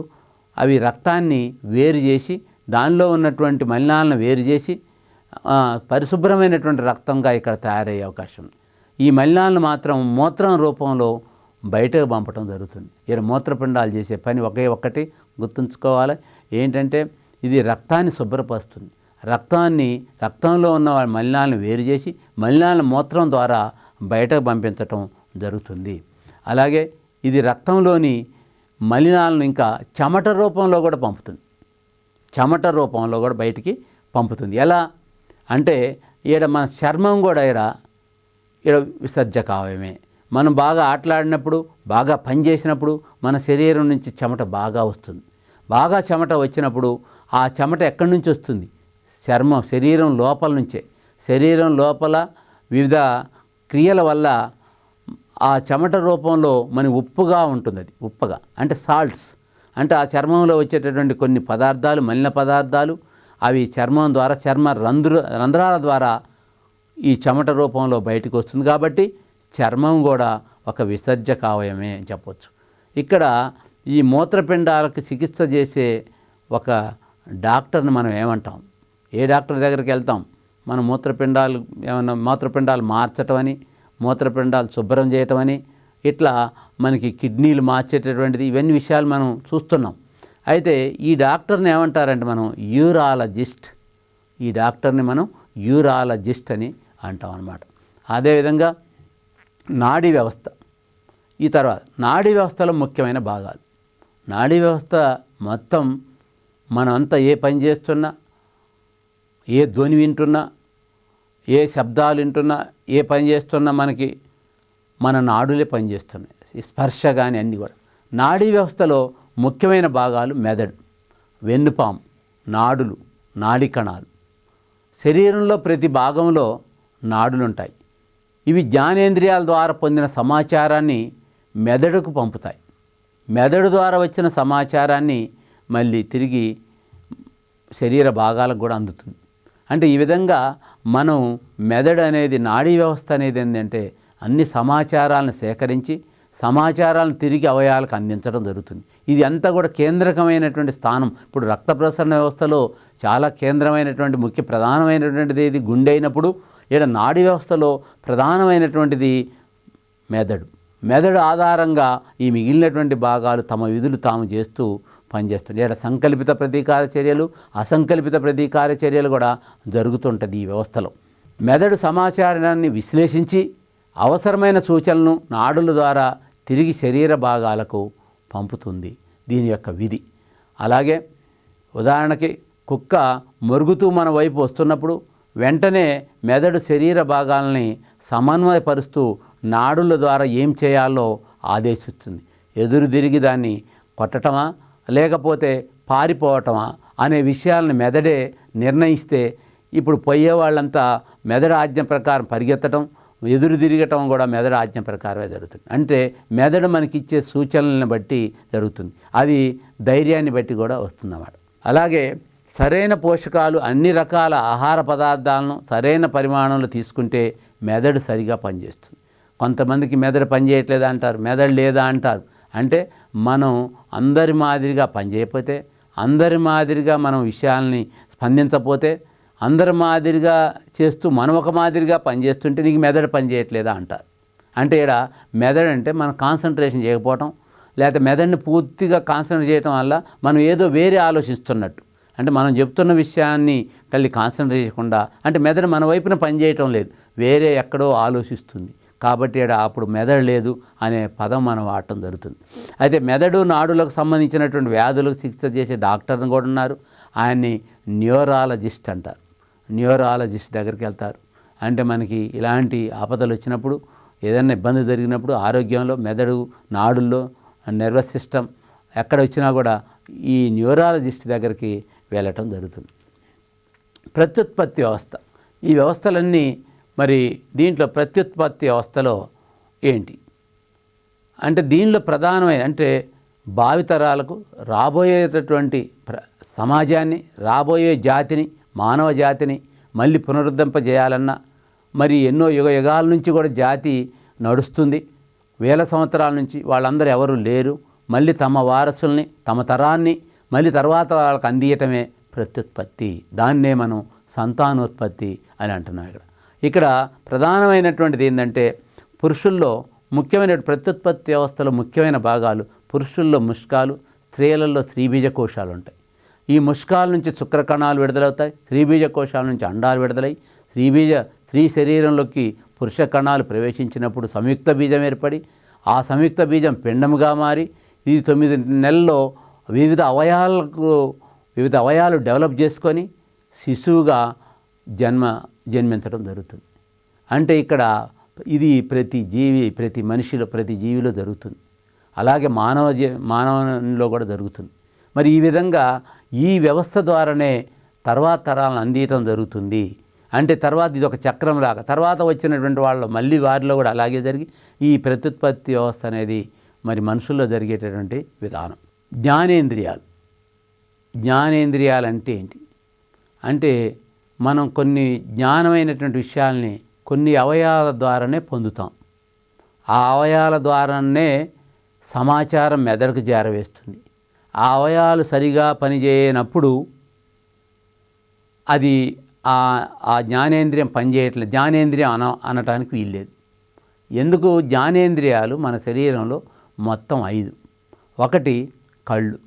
Speaker 1: అవి రక్తాన్ని వేరు చేసి, దానిలో ఉన్నటువంటి మలినాలను వేరు చేసి పరిశుభ్రమైనటువంటి రక్తంగా ఇక్కడ తయారయ్యే అవకాశం ఉంది. ఈ మలినాలను మాత్రం మూత్రం రూపంలో బయటకు పంపడం జరుగుతుంది. ఇక్కడ మూత్రపిండాలు చేసే పని ఒక్కటి గుర్తుంచుకోవాలి. ఏంటంటే ఇది రక్తాన్ని శుభ్రపరుస్తుంది. రక్తంలో ఉన్న మలినాలను వేరు చేసి మలినాలను మూత్రం ద్వారా బయటకు పంపించటం జరుగుతుంది. అలాగే ఇది రక్తంలోని మలినాలను ఇంకా చెమట రూపంలో కూడా పంపుతుంది. చెమట రూపంలో కూడా బయటికి పంపుతుంది. ఎలా అంటే ఈడ మన చర్మం కూడా ఈడ విసర్జక అవయవమే. మనం బాగా ఆటలాడినప్పుడు, బాగా పనిచేసినప్పుడు మన శరీరం నుంచి చెమట బాగా వస్తుంది. బాగా చెమట వచ్చినప్పుడు ఆ చెమట ఎక్కడి నుంచి వస్తుంది? శరీరం లోపల నుంచే. శరీరం లోపల వివిధ క్రియల వల్ల ఆ చెమట రూపంలో మన ఉప్పుగా ఉంటుంది. అది ఉప్పగా అంటే సాల్ట్స్. అంటే ఆ చర్మంలో వచ్చేటటువంటి కొన్ని పదార్థాలు, మలిన పదార్థాలు, అవి చర్మం ద్వారా, రంధ్రాల ద్వారా ఈ చెమట రూపంలో బయటకు వస్తుంది. కాబట్టి చర్మం కూడా ఒక విసర్జక అవయవమే అని చెప్పవచ్చు. ఇక్కడ ఈ మూత్రపిండాలకు చికిత్స చేసే ఒక డాక్టర్ని మనం ఏమంటాం? ఏ డాక్టర్ దగ్గరికి వెళ్తాం? మన మూత్రపిండాలు ఏమన్నా మూత్రపిండాలు మార్చటం అని, మూత్రపిండాలు శుభ్రం చేయటం అని, ఇట్లా మనకి కిడ్నీలు మార్చేటటువంటిది, ఇవన్నీ విషయాలు మనం చూస్తున్నాం. అయితే ఈ డాక్టర్ని ఏమంటారంటే మనం యూరాలజిస్ట్. ఈ డాక్టర్ని మనం యూరాలజిస్ట్ అని అంటాం అన్నమాట. అదేవిధంగా నాడీ వ్యవస్థ. ఈ తర్వాత నాడీ వ్యవస్థలో ముఖ్యమైన భాగాలు. నాడీ వ్యవస్థ మొత్తం మనమంతా ఏ పని చేస్తున్నా, ఏ ధ్వని వింటున్నా, ఏ శబ్దాలు వింటున్నా, ఏ పని చేస్తున్నా మనకి మన నాడులే పనిచేస్తున్నాయి. ఈ స్పర్శ కానీ అన్నీ కూడా. నాడీ వ్యవస్థలో ముఖ్యమైన భాగాలు మెదడు, వెన్నుపాము, నాడులు, నాడీ కణాలు. శరీరంలో ప్రతి భాగంలో నాడులు ఉంటాయి. ఇవి జ్ఞానేంద్రియాల ద్వారా పొందిన సమాచారాన్ని మెదడుకు పంపుతాయి. మెదడు ద్వారా వచ్చిన సమాచారాన్ని మళ్ళీ తిరిగి శరీర భాగాలకు కూడా అందుతుంది. అంటే ఈ విధంగా మనం మెదడు అనేది, నాడీ వ్యవస్థ అనేది ఏంటంటే అన్ని సమాచారాలను సేకరించి సమాచారాలను తిరిగి అవయవాలకు అందించడం జరుగుతుంది. ఇది అంతా కూడా కేంద్రకమైనటువంటి స్థానం. ఇప్పుడు రక్త ప్రసరణ వ్యవస్థలో చాలా కేంద్రమైనటువంటి ప్రధానమైనటువంటిది ఇది గుండె అయినప్పుడు, ఇక్కడ నాడీ వ్యవస్థలో ప్రధానమైనటువంటిది మెదడు. మెదడు ఆధారంగా ఈ మిగిలినటువంటి భాగాలు తమ విధులు తాము చేస్తూ పనిచేస్తుంది. ఇక్కడ సంకల్పిత ప్రతీకార చర్యలు, అసంకల్పిత ప్రతీకార చర్యలు కూడా జరుగుతుంటుంది ఈ వ్యవస్థలో. మెదడు సమాచారాన్ని విశ్లేషించి అవసరమైన సూచనలను నాడుల ద్వారా తిరిగి శరీర భాగాలకు పంపుతుంది. దీని యొక్క విధి. అలాగే ఉదాహరణకి కుక్క మొరుగుతూ మన వైపు వస్తున్నప్పుడు వెంటనే మెదడు శరీర భాగాలని సమన్వయపరుస్తూ నాడుల ద్వారా ఏం చేయాలో ఆదేశిస్తుంది. ఎదురు తిరిగి దాన్ని కొట్టటమా లేకపోతే పారిపోవటమా అనే విషయాలను మెదడే నిర్ణయిస్తే, ఇప్పుడు పోయే వాళ్ళంతా మెదడు ఆజ్ఞ ప్రకారం పరిగెత్తడం, ఎదురు తిరగటం కూడా మెదడు ఆజ్ఞ ప్రకారమే జరుగుతుంది. అంటే మెదడు మనకిచ్చే సూచనలను బట్టి జరుగుతుంది. అది ధైర్యాన్ని బట్టి కూడా వస్తుందన్నమాట. అలాగే సరైన పోషకాలు, అన్ని రకాల ఆహార పదార్థాలను సరైన పరిమాణంలో తీసుకుంటే మెదడు సరిగా పనిచేస్తుంది. కొంతమందికి మెదడు పనిచేయట్లేదా అంటారు, మెదడు లేదా అంటారు. అంటే మనం అందరి మాదిరిగా పనిచేయకపోతే, అందరి మాదిరిగా మనం విషయాల్ని స్పందించకపోతే, అందరి మాదిరిగా చేస్తూ మనం ఒక మాదిరిగా పనిచేస్తుంటే నీకు మెదడు పనిచేయట్లేదా అంటారు. అంటే ఇక్కడ మెదడు అంటే మనం కాన్సన్ట్రేషన్ చేయకపోవటం, లేకపోతే మెదడుని పూర్తిగా కాన్సన్ట్రేట్ చేయడం వల్ల మనం ఏదో వేరే ఆలోచిస్తున్నట్టు. అంటే మనం చెప్తున్న విషయాన్ని కలిగి కాన్సన్ట్రేట్ చేయకుండా, అంటే మెదడు మన వైపున పనిచేయటం లేదు, వేరే ఎక్కడో ఆలోచిస్తుంది. కాబట్టి అప్పుడు మెదడు లేదు అనే పదం మనం వాడటం జరుగుతుంది. అయితే మెదడు నాడులకు సంబంధించినటువంటి వ్యాధులకు చికిత్స చేసే డాక్టర్ని కూడా ఉన్నారు. ఆయన్ని న్యూరాలజిస్ట్ అంటారు. న్యూరాలజిస్ట్ దగ్గరికి వెళ్తారు. అంటే మనకి ఇలాంటి ఆపదలు వచ్చినప్పుడు, ఏదైనా ఇబ్బంది జరిగినప్పుడు ఆరోగ్యంలో మెదడు, నాడుల్లో, నర్వస్ సిస్టమ్ ఎక్కడ వచ్చినా కూడా ఈ న్యూరాలజిస్ట్ దగ్గరికి వెళ్ళటం జరుగుతుంది. ప్రత్యుత్పత్తి వ్యవస్థ. ఈ వ్యవస్థలన్నీ మరి దీంట్లో ప్రత్యుత్పత్తి వ్యవస్థలో ఏంటి అంటే, దీనిలో ప్రధానమైన అంటే భావితరాలకు రాబోయేటటువంటి సమాజాన్ని, రాబోయే జాతిని, మానవ జాతిని మళ్ళీ పునరుద్ధరింపజేయాలన్నా, మరి ఎన్నో యుగాల నుంచి కూడా జాతి నడుస్తుంది. వేల సంవత్సరాల నుంచి వాళ్ళందరూ ఎవరు లేరు. మళ్ళీ తమ వారసుల్ని, తమ తరాన్ని మళ్ళీ తర్వాత వాళ్ళకి అందియటమే ప్రత్యుత్పత్తి. దాన్నే మనం సంతానోత్పత్తి అని అంటున్నాం. ఇక్కడ ప్రధానమైనటువంటిది ఏంటంటే, పురుషుల్లో ముఖ్యమైన ప్రత్యుత్పత్తి వ్యవస్థలో ముఖ్యమైన భాగాలు, పురుషుల్లో ముష్కాలు, స్త్రీలలో స్త్రీబీజ కోశాలు ఉంటాయి. ఈ ముష్కాల నుంచి శుక్రకణాలు విడుదలవుతాయి, స్త్రీబీజ కోశాల నుంచి అండాలు విడుదలై స్త్రీ శరీరంలోకి పురుష కణాలు ప్రవేశించినప్పుడు సంయుక్త బీజం ఏర్పడి, ఆ సంయుక్త బీజం పిండముగా మారి ఇది 9 నెలల్లో వివిధ అవయాలు డెవలప్ చేసుకొని శిశువుగా జన్మించడం జరుగుతుంది. అంటే ఇక్కడ ఇది ప్రతి మనిషిలో, ప్రతి జీవిలో జరుగుతుంది. అలాగే మానవునిలో కూడా జరుగుతుంది. మరి ఈ విధంగా ఈ వ్యవస్థ ద్వారానే తర్వాత తరాలను అందియటం జరుగుతుంది. అంటే తర్వాత ఇది ఒక చక్రం లాగా, తర్వాత వచ్చినటువంటి వాళ్ళు మళ్ళీ వారిలో కూడా అలాగే జరిగి ఈ ప్రత్యుత్పత్తి వ్యవస్థ అనేది మరి మనుషుల్లో జరిగేటటువంటి విధానం. జ్ఞానేంద్రియాలు అంటే ఏంటి అంటే, మనం కొన్ని జ్ఞానమైనటువంటి విషయాల్ని కొన్ని అవయవాల ద్వారానే పొందుతాం. ఆ అవయవాల ద్వారానే సమాచారం మెదడుకు చేరవేస్తుంది. ఆ అవయవాలు సరిగా పనిచేయనప్పుడు అది ఆ జ్ఞానేంద్రియం పనిచేయట్లేదు, జ్ఞానేంద్రియం అనటానికి వీల్లేదు. ఎందుకు? జ్ఞానేంద్రియాలు మన శరీరంలో మొత్తం 5. 1 కళ్ళు,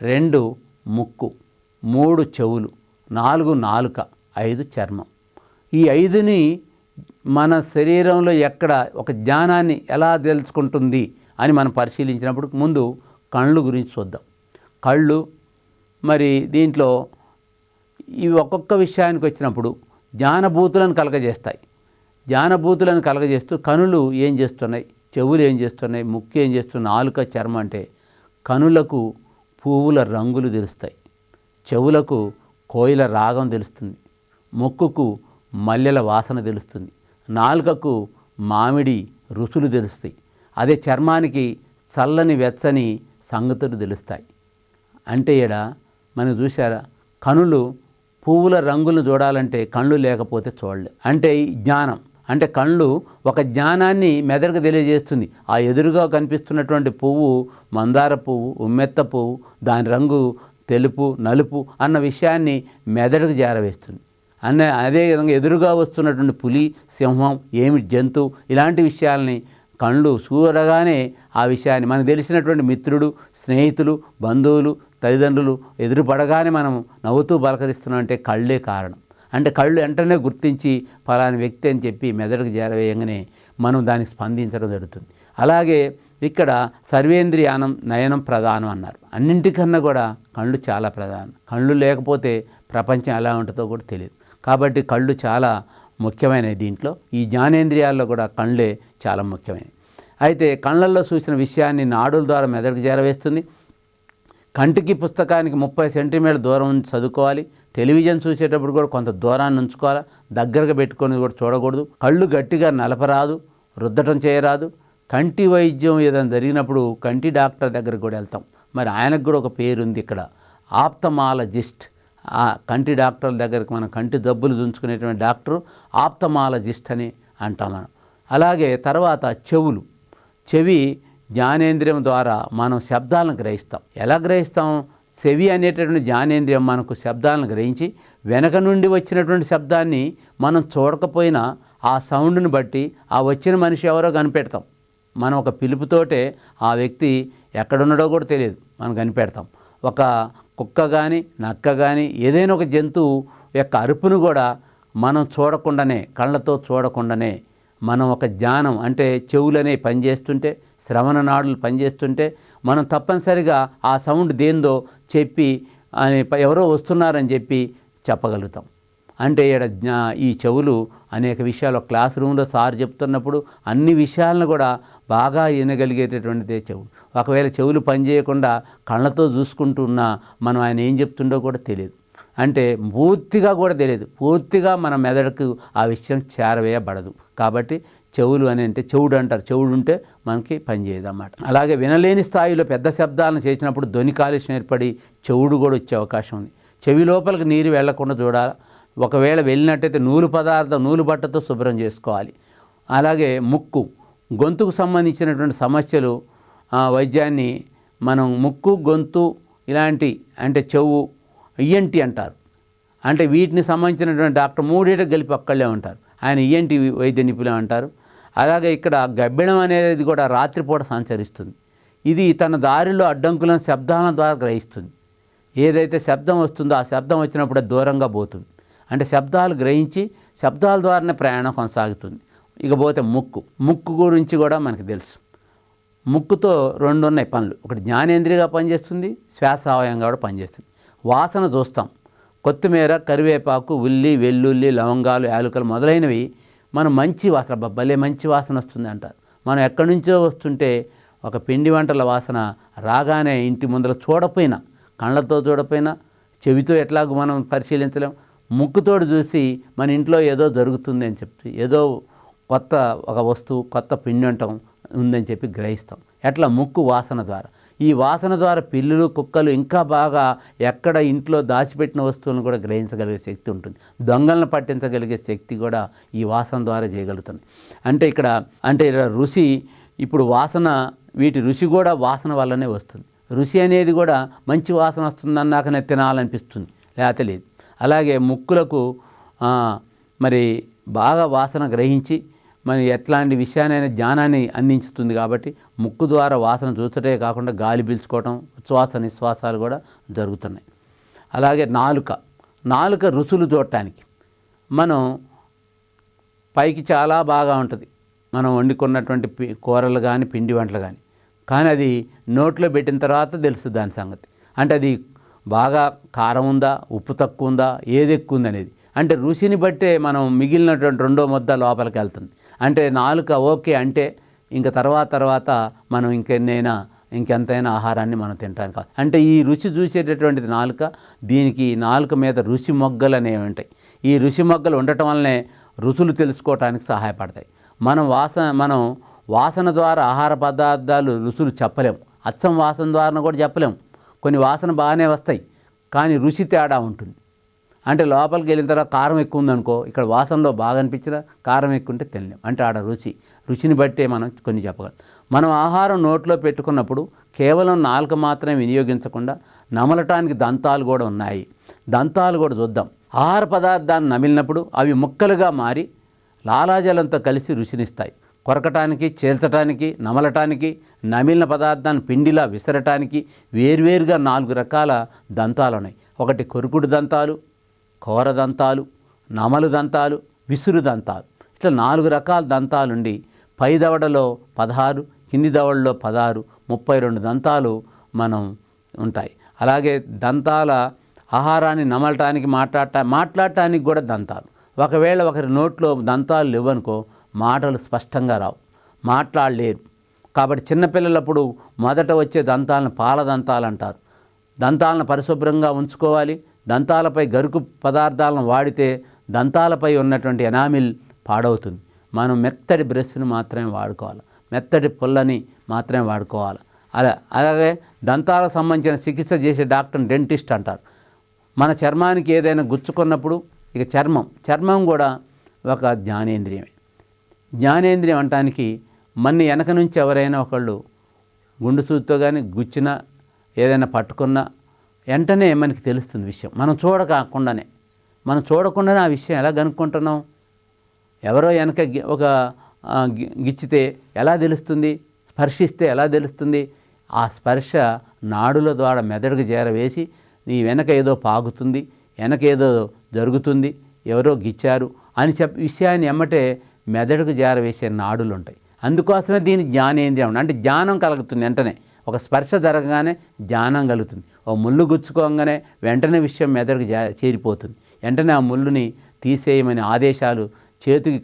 Speaker 1: 2 ముక్కు, 3 చెవులు, 4 నాలుక, 5 చర్మం. ఈ 5ని మన శరీరంలో ఎక్కడ ఒక జ్ఞానాన్ని ఎలా తెలుసుకుంటుంది అని మనం పరిశీలించినప్పుడు ముందు కళ్ళు గురించి చూద్దాం. కళ్ళు మరి దీంట్లో ఇవి ఒక్కొక్క విషయానికి వచ్చినప్పుడు జ్ఞానభూతులను కలగజేస్తాయి. జ్ఞానభూతులను కలగజేస్తూ కనులు ఏం చేస్తున్నాయి, చెవులు ఏం చేస్తున్నాయి, ముక్కు ఏం చేస్తున్నాయి, నాలుక, చర్మం. అంటే కనులకు పువ్వుల రంగులు తెలుస్తాయి, చెవులకు కోయిల రాగం తెలుస్తుంది, ముక్కుకు మల్లెల వాసన తెలుస్తుంది, నాలుకకు మామిడి రుచులు తెలుస్తాయి. అదే చర్మానికి చల్లని వెచ్చని సంగతులు తెలుస్తాయి. అంటే మనం చూసారా, కనులు పువ్వుల రంగులను చూడాలంటే కళ్ళు లేకపోతే చూడలే. అంటే జ్ఞానం అంటే కళ్ళు ఒక జ్ఞానాన్ని మెదడుకు తెలియజేస్తుంది. ఆ ఎదురుగా కనిపిస్తున్నటువంటి పువ్వు మందార పువ్వు, ఉమ్మెత్త పువ్వు, దాని రంగు తెలుపు, నలుపు అన్న విషయాన్ని మెదడుకు చేరవేస్తుంది. అదేవిధంగా ఎదురుగా వస్తున్నటువంటి పులి, సింహం, ఏమి జంతువు, ఇలాంటి విషయాల్ని కళ్ళు చూడగానే ఆ విషయాన్ని మనకు తెలిసినటువంటి మిత్రుడు, స్నేహితులు, బంధువులు, తల్లిదండ్రులు ఎదురుపడగానే మనం నవ్వుతూ పలకరిస్తున్నాం అంటే కళ్ళే కారణం. అంటే కళ్ళు వెంటనే గుర్తించి ఫలాని వ్యక్తి అని చెప్పి మెదడుకు చేరవేయంగానే మనం దానికి స్పందించడం జరుగుతుంది. అలాగే ఇక్కడ సర్వేంద్రియానం నయనం ప్రధానం అన్నారు. అన్నింటికన్నా కూడా కళ్ళు చాలా ప్రధానం. కళ్ళు లేకపోతే ప్రపంచం ఎలా ఉంటుందో కూడా తెలియదు. కాబట్టి కళ్ళు చాలా ముఖ్యమైనవి. దీంట్లో ఈ జ్ఞానేంద్రియాల్లో కూడా కళ్ళే చాలా ముఖ్యమైనవి. అయితే కళ్ళల్లో చూసిన విషయాన్ని నాడుల ద్వారా మెదడుకు చేరవేస్తుంది. కంటికి పుస్తకానికి 30 సెంటీమీటర్ల దూరం నుంచి చదువుకోవాలి. టెలివిజన్ చూసేటప్పుడు కూడా కొంత దూరాన్ని ఉంచుకోవాలి, దగ్గరగా పెట్టుకొని కూడా చూడకూడదు. కళ్ళు గట్టిగా నలపరాదు, రుద్దటం చేయరాదు. కంటి వైద్యం ఏదైనా జరిగినప్పుడు కంటి డాక్టర్ దగ్గరికి కూడా వెళ్తాం. మరి ఆయనకు కూడా ఒక పేరు ఉంది ఇక్కడ, ఆప్థమాలజిస్ట్. ఆ కంటి డాక్టర్ల దగ్గరికి మనం కంటి జబ్బులు దుంచుకునేటువంటి డాక్టరు ఆప్థమాలజిస్ట్ అని అంటాం మనం. అలాగే తర్వాత చెవులు. చెవి జ్ఞానేంద్రియం ద్వారా మనం శబ్దాలను గ్రహిస్తాం. ఎలా గ్రహిస్తాం? చెవి అనేటటువంటి జ్ఞానేంద్రియం మనకు శబ్దాలను గ్రహించి వెనక నుండి వచ్చినటువంటి శబ్దాన్ని మనం చూడకపోయినా ఆ సౌండ్ని బట్టి ఆ వచ్చిన మనిషి ఎవరో కనిపెడతాం. మనం ఒక పిలుపుతోటే ఆ వ్యక్తి ఎక్కడున్నాడో కూడా తెలియదు, మనం కనిపెడతాం. ఒక కుక్క కానీ నక్క కానీ ఏదైనా ఒక జంతువు యొక్క అరుపును కూడా మనం చూడకుండానే, కళ్ళతో చూడకుండానే మనం ఒక జ్ఞానం అంటే చెవులనే పనిచేస్తుంటే, శ్రవణ నాడులు పనిచేస్తుంటే మనం తప్పనిసరిగా ఆ సౌండ్ దేందో చెప్పి ఎవరో వస్తున్నారని చెప్పి చెప్పగలుగుతాం. అంటే ఈ చెవులు అనేక విషయాలు క్లాస్ రూమ్లో సార్ చెప్తున్నప్పుడు అన్ని విషయాలను కూడా బాగా వినగలిగేటటువంటిదే చెవులు. ఒకవేళ చెవులు పనిచేయకుండా కళ్ళతో చూసుకుంటున్నా మనం ఆయన ఏం చెప్తుండో కూడా తెలియదు. అంటే పూర్తిగా కూడా తెలియదు, పూర్తిగా మన మెదడుకు ఆ విషయం చేరవేయబడదు. కాబట్టి చెవులు అని అంటే చెవుడు అంటారు, చెవుడు ఉంటే మనకి పనిచేయదు అన్నమాట. అలాగే వినలేని స్థాయిలో పెద్ద శబ్దాలను చేసినప్పుడు ధ్వని కాలుష్యం ఏర్పడి చెవుడు కూడా వచ్చే అవకాశం ఉంది. చెవి లోపలికి నీరు వెళ్లకుండా చూడాలి. ఒకవేళ వెళ్ళినట్టయితే నూలు బట్టతో శుభ్రం చేసుకోవాలి. అలాగే ముక్కు, గొంతుకు సంబంధించినటువంటి సమస్యలు వైద్యాన్ని మనం ముక్కు, గొంతు ఇలాంటి అంటే చెవు, ఈఎన్టీ అంటారు. అంటే వీటిని సంబంధించినటువంటి డాక్టర్ మూడేట కలిపి ఒక్కళ్ళే ఉంటారు, ఆయన ఈఎన్టీ వైద్య నిపుణులు అంటారు. అలాగే ఇక్కడ గబ్బిణం అనేది కూడా రాత్రిపూట సంచరిస్తుంది. ఇది తన దారిలో అడ్డంకులను శబ్దాల ద్వారా గ్రహిస్తుంది. ఏదైతే శబ్దం వస్తుందో ఆ శబ్దం వచ్చినప్పుడు దూరంగా పోతుంది. అంటే శబ్దాలు గ్రహించి శబ్దాల ద్వారానే ప్రయాణం కొనసాగుతుంది. ఇకపోతే ముక్కు గురించి కూడా మనకు తెలుసు. ముక్కుతో 2 ఉన్నాయి పనులు. ఒకటి జ్ఞానేంద్రియంగా పనిచేస్తుంది, శ్వాసావయంగా కూడా పనిచేస్తుంది. వాసన చూస్తాం. కొత్తిమీర, కరివేపాకు, ఉల్లి, వెల్లుల్లి, లవంగాలు, యాలకులు మొదలైనవి మనం మంచి వాసన, భలే మంచి వాసన వస్తుంది అంటారు. మనం ఎక్కడి నుంచో వస్తుంటే ఒక పిండి వంటల వాసన రాగానే ఇంటి ముందర చూడపోయినా, కళ్ళతో చూడపోయినా, చెవితో ఎట్లాగూ మనం పరిశీలించలేం, ముక్కుతోడు చూసి మన ఇంట్లో ఏదో జరుగుతుంది అని చెప్పి, ఏదో కొత్త ఒక వస్తువు, కొత్త పిండి వంటం ఉందని చెప్పి గ్రహిస్తాం. ఎట్లా? ముక్కు వాసన ద్వారా. ఈ వాసన ద్వారా పిల్లులు, కుక్కలు ఇంకా బాగా ఎక్కడ ఇంట్లో దాచిపెట్టిన వస్తువులను కూడా గ్రహించగలిగే శక్తి ఉంటుంది. దొంగలను పట్టించగలిగే శక్తి కూడా ఈ వాసన ద్వారా చేయగలుగుతుంది. అంటే రుచి, ఇప్పుడు వాసన, వీటి రుచి కూడా వాసన వల్లనే వస్తుంది. రుచి అనేది కూడా మంచి వాసన వస్తుందన్నాకనే తినాలనిపిస్తుంది, లేకపోతే లేదు. అలాగే ముక్కులకు మరి బాగా వాసన గ్రహించి మరి ఎట్లాంటి విషయానైనా జ్ఞానాన్ని అందించుతుంది. కాబట్టి ముక్కు ద్వారా వాసన చూసటే కాకుండా గాలి పీల్చుకోవటం, ఉచ్ఛ్వాస నిశ్వాసాలు కూడా జరుగుతున్నాయి. అలాగే నాలుక రుచులు చూడటానికి మనం పైకి చాలా బాగా ఉంటుంది మనం వండుకున్నటువంటి కూరలు కానీ పిండి వంటలు కానీ అది నోట్లో పెట్టిన తర్వాత తెలుస్తుంది దాని సంగతి. అంటే అది బాగా కారం ఉందా, ఉప్పు తక్కువ ఉందా, ఏది ఎక్కువ ఉంది అనేది. అంటే రుచిని బట్టే మనం మిగిలినటువంటి రెండో ముద్ద లోపలికి వెళ్తుంది. అంటే నాలుక ఓకే అంటే ఇంక తర్వాత మనం ఇంకెంతైనా ఆహారాన్ని మనం తింటాం కాదు. అంటే ఈ రుచి చూసేటటువంటిది నాలుక. దీనికి నాలుక మీద రుచి మొగ్గలు అనేవి ఉంటాయి. ఈ రుచి మొగ్గలు ఉండటం వల్లనే రుచులు తెలుసుకోవటానికి సహాయపడతాయి. మనం వాసన ద్వారా ఆహార పదార్థాలు రుచులు చెప్పలేము. అచ్చం వాసన ద్వారా కూడా చెప్పలేము. కొన్ని వాసన బాగానే వస్తాయి, కానీ రుచి తేడా ఉంటుంది. అంటే లోపలికి వెళ్ళిన తర్వాత కారం ఎక్కువ ఉందనుకో, ఇక్కడ వాసనలో బాగా అనిపించినా కారం ఎక్కువ ఉంటే తినలేం. అంటే ఆడ రుచిని బట్టే మనం కొన్ని చెప్పగలం. మనం ఆహారం నోట్లో పెట్టుకున్నప్పుడు కేవలం నాలుక మాత్రమే వినియోగించకుండా నమలటానికి దంతాలు కూడా ఉన్నాయి. దంతాలు కూడా చూద్దాం. ఆహార పదార్థాన్ని నమిలినప్పుడు అవి ముక్కలుగా మారి లాలాజలంతో కలిసి రుచినిస్తాయి. కొరకటానికి, చేల్చటానికి, నమలటానికి, నమిలిన పదార్థాన్ని పిండిలా విసరటానికి వేర్వేరుగా 4 రకాల దంతాలు ఉన్నాయి. ఒకటి కొరుకుడు దంతాలు, కోర దంతాలు, నమలు దంతాలు, విసురు దంతాలు. ఇట్లా 4 రకాల దంతాలుండి పై దవడలో 16, కింది దవడలో 16, 32 దంతాలు మనం ఉంటాయి. అలాగే దంతాల ఆహారాన్ని నమలటానికి, మాట్లాడటానికి కూడా దంతాలు. ఒకవేళ ఒకరి నోట్లో దంతాలు లేవనుకో మాటలు స్పష్టంగా రావు, మాట్లాడలేరు. కాబట్టి చిన్నపిల్లలప్పుడు మొదట వచ్చే దంతాలను పాల దంతాలు అంటారు. దంతాలను పరిశుభ్రంగా ఉంచుకోవాలి. దంతాలపై గరుకు పదార్థాలను వాడితే దంతాలపై ఉన్నటువంటి ఎనామిల్ పాడవుతుంది. మనం మెత్తటి బ్రష్ను మాత్రమే వాడుకోవాలి, మెత్తటి పుల్లని మాత్రమే వాడుకోవాలి. అలాగే దంతాలకు సంబంధించిన చికిత్స చేసే డాక్టర్ని డెంటిస్ట్ అంటారు. మన చర్మానికి ఏదైనా గుచ్చుకున్నప్పుడు ఇక చర్మం కూడా ఒక జ్ఞానేంద్రియమే. జ్ఞానేంద్రియం అంటానికి మన వెనక నుంచి ఎవరైనా ఒకళ్ళు గుండు సూదితో కానీ గుచ్చినా ఏదైనా పట్టుకున్నా వెంటనే మనకి తెలుస్తుంది విషయం. మనం చూడకుండానే ఆ విషయం ఎలా కనుక్కుంటున్నాం? ఎవరో వెనక ఒక గిచ్చితే ఎలా తెలుస్తుంది? స్పర్శిస్తే ఎలా తెలుస్తుంది? ఆ స్పర్శ నాడుల ద్వారా మెదడుకు చేరవేసి నీ వెనక ఏదో పాగుతుంది, వెనక ఏదో జరుగుతుంది, ఎవరో గిచ్చారు అని విషయాన్ని ఎమ్మటే మెదడుకు చేరవేసే నాడులు ఉంటాయి. అందుకోసమే దీని జ్ఞానేంద్రియం అంటే జ్ఞానం కలుగుతుంది. వెంటనే ఒక స్పర్శ జరగగానే జ్ఞానం కలుగుతుంది. ఓ ముళ్ళు గుచ్చుకోగానే వెంటనే విషయం మెదడుకు చేరిపోతుంది. వెంటనే ఆ ముళ్ళుని తీసేయమని ఆదేశాలు చేతికి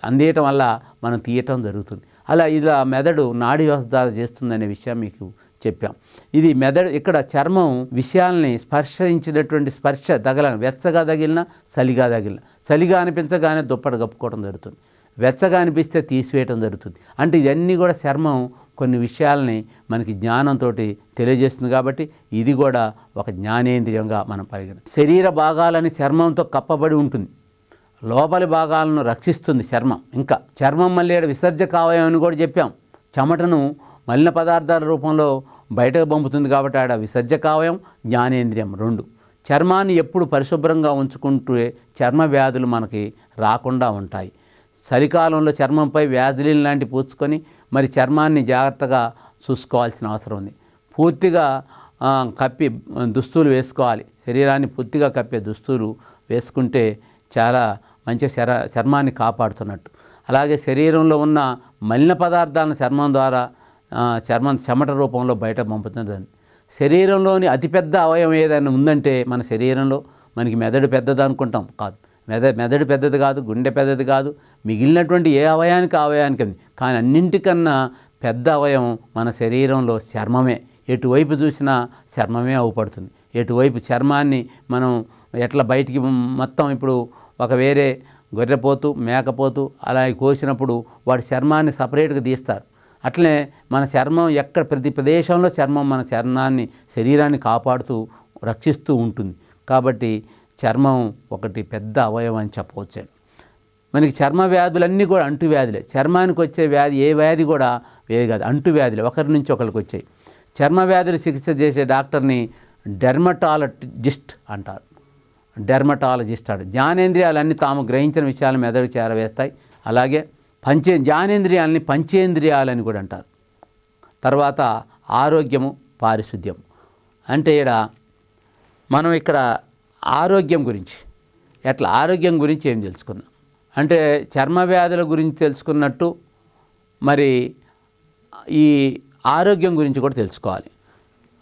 Speaker 1: అందేయటం వల్ల మనం తీయటం జరుగుతుంది. ఇలా మెదడు నాడీ వ్యవస్థ చేస్తుందనే విషయం మీకు చెప్పాం. ఇది మెదడు ఇక్కడ చర్మం విషయాల్ని స్పర్శించినటువంటి స్పర్శ వెచ్చగా తగిలినా చలిగా అనిపించగానే దుప్పటి కప్పుకోవడం జరుగుతుంది. వెచ్చగా అనిపిస్తే తీసివేయటం జరుగుతుంది. అంటే ఇవన్నీ కూడా చర్మం కొన్ని విషయాలని మనకి జ్ఞానంతో తెలియజేస్తుంది. కాబట్టి ఇది కూడా ఒక జ్ఞానేంద్రియంగా మనం పరిగణిస్తాం. శరీర భాగాలని చర్మంతో కప్పబడి ఉంటుంది. లోపలి భాగాలను రక్షిస్తుంది చర్మం. ఇంకా చర్మం మళ్ళీ విసర్జక అవయవం అని కూడా చెప్పాం. చెమటను మలిన పదార్థాల రూపంలో బయటకు పంపుతుంది. కాబట్టి ఆడ విసర్జక అవయవం, జ్ఞానేంద్రియం 2. చర్మాన్ని ఎప్పుడు పరిశుభ్రంగా ఉంచుకుంటే చర్మ వ్యాధులు మనకి రాకుండా ఉంటాయి. చలికాలంలో చర్మంపై వ్యాధిలీన్ లాంటి పూసుకొని మరి చర్మాన్ని జాగ్రత్తగా చూసుకోవాల్సిన అవసరం ఉంది. పూర్తిగా కప్పి దుస్తులు వేసుకోవాలి. శరీరాన్ని పూర్తిగా కప్పే దుస్తులు వేసుకుంటే చాలా మంచి చర్మాన్ని కాపాడుతున్నట్టు. అలాగే శరీరంలో ఉన్న మలిన పదార్థాలను చర్మం ద్వారా చెమట రూపంలో బయట పంపుతుంది. శరీరంలోని అతిపెద్ద అవయవం ఏదైనా ఉందంటే మన శరీరంలో మనకి మెదడు పెద్దది అనుకుంటాం. కాదు, మెదడు పెద్దది కాదు, గుండె పెద్దది కాదు, మిగిలినటువంటి ఏ అవయానికి ఉంది. కానీ అన్నింటికన్నా పెద్ద అవయవం మన శరీరంలో చర్మమే. ఎటువైపు చూసినా చర్మమే అవుపడుతుంది. ఎటువైపు చర్మాన్ని మనం ఎట్లా బయటికి మొత్తం ఇప్పుడు ఒక వేరే గొర్రెపోతు మేకపోతు అలా కోసినప్పుడు వాడి చర్మాన్ని సపరేట్గా తీస్తారు. అట్లనే మన చర్మం ప్రతి ప్రదేశంలో చర్మం మన శరీరాన్ని కాపాడుతూ రక్షిస్తూ ఉంటుంది. కాబట్టి చర్మం ఒకటి పెద్ద అవయవం అని చెప్పవచ్చు. మనకి చర్మ వ్యాధులన్నీ కూడా అంటువ్యాధులే. చర్మానికి వచ్చే వ్యాధి ఏ వ్యాధి కూడా వేది కాదు, అంటువ్యాధులే, ఒకరి నుంచి ఒకరికి వచ్చాయి. చర్మ వ్యాధులు చికిత్స చేసే డాక్టర్ని డెర్మటాలజిస్ట్ అంటారు. డెర్మటాలజిస్ట్ అంటారు. జ్ఞానేంద్రియాలన్నీ తాము గ్రహించిన విషయాలు మెదడు చేరవేస్తాయి. అలాగే జ్ఞానేంద్రియాలని పంచేంద్రియాలని కూడా అంటారు. తర్వాత ఆరోగ్యము, పారిశుద్ధ్యం అంటే మనం ఇక్కడ ఆరోగ్యం గురించి ఆరోగ్యం గురించి ఏం తెలుసుకుందాం అంటే చర్మ వ్యాధుల గురించి తెలుసుకున్నట్టు మరి ఈ ఆరోగ్యం గురించి కూడా తెలుసుకోవాలి.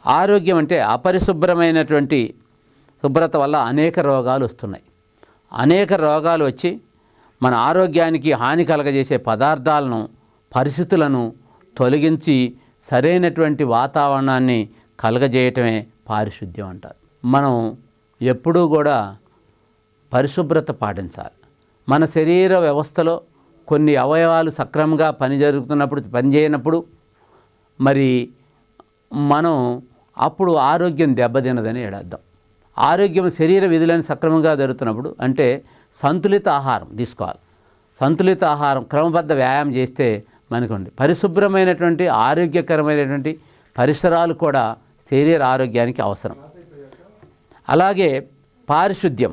Speaker 1: ఆరోగ్యం అంటే అపరిశుభ్రమైనటువంటి శుభ్రత వల్ల అనేక రోగాలు వస్తున్నాయి. అనేక రోగాలు వచ్చి మన ఆరోగ్యానికి హాని కలగజేసే పదార్థాలను, పరిస్థితులను తొలగించి సరైనటువంటి వాతావరణాన్ని కలగజేయటమే పారిశుద్ధ్యం అంటారు. మనం ఎప్పుడూ కూడా పరిశుభ్రత పాటించాలి. మన శరీర వ్యవస్థలో కొన్ని అవయవాలు సక్రమంగా పనిచేయనప్పుడు మరి మనం అప్పుడు ఆరోగ్యం దెబ్బతినదని అర్థం. ఆరోగ్యం శరీర విధులను సక్రమంగా జరుగుతున్నప్పుడు అంటే సంతులిత ఆహారం తీసుకోవాలి. సంతులిత ఆహారం, క్రమబద్ధ వ్యాయామం చేస్తే మనకుండి పరిశుభ్రమైనటువంటి ఆరోగ్యకరమైనటువంటి పరిసరాలు కూడా శరీర ఆరోగ్యానికి అవసరం. అలాగే పారిశుద్ధ్యం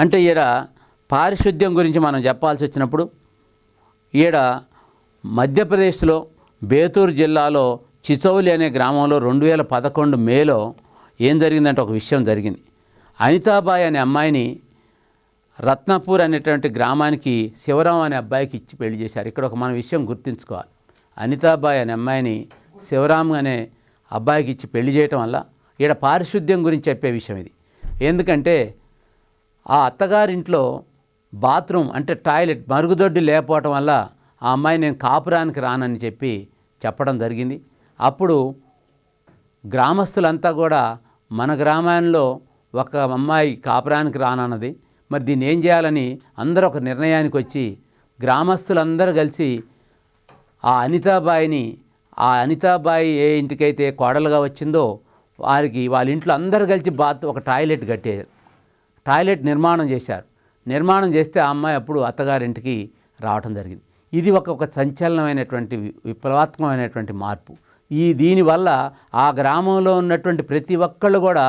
Speaker 1: అంటే పారిశుద్ధ్యం గురించి మనం చెప్పాల్సి వచ్చినప్పుడు మధ్యప్రదేశ్లో బేతూరు జిల్లాలో చిచౌలి అనే గ్రామంలో 2011 మేలో ఏం జరిగిందంటే ఒక విషయం జరిగింది. అనితాబాయి అనే అమ్మాయిని రత్నపూర్ అనేటువంటి గ్రామానికి శివరాం అనే అబ్బాయికి ఇచ్చి పెళ్లి చేశారు. ఇక్కడ ఒక మన విషయం గుర్తుంచుకోవాలి. అనితాబాయి అనే అమ్మాయిని శివరాం అనే అబ్బాయికి ఇచ్చి పెళ్లి చేయటం వల్ల పారిశుద్ధ్యం గురించి చెప్పే విషయం ఇది. ఎందుకంటే ఆ అత్తగారింట్లో బాత్రూమ్ అంటే టాయిలెట్ మరుగుదొడ్డి లేకపోవటం వల్ల ఆ అమ్మాయి నేను కాపురానికి రానని చెప్పడం జరిగింది. అప్పుడు గ్రామస్తులంతా కూడా మన గ్రామంలో ఒక అమ్మాయి కాపురానికి రానన్నది, మరి దీన్ని ఏం చేయాలని అందరూ ఒక నిర్ణయానికి వచ్చి గ్రామస్తులందరూ కలిసి ఆ అనితాబాయి ఏ ఇంటికైతే కోడలుగా వచ్చిందో వాళ్ళ ఇంట్లో అందరూ కలిసి ఒక టాయిలెట్ కట్టేశారు. టాయిలెట్ నిర్మాణం చేశారు. నిర్మాణం చేస్తే ఆ అమ్మాయి అప్పుడు అత్తగారింటికి రావటం జరిగింది. ఇది ఒక సంచలనమైనటువంటి విప్లవాత్మకమైనటువంటి మార్పు. దీనివల్ల ఆ గ్రామంలో ఉన్నటువంటి ప్రతి ఒక్కళ్ళు కూడా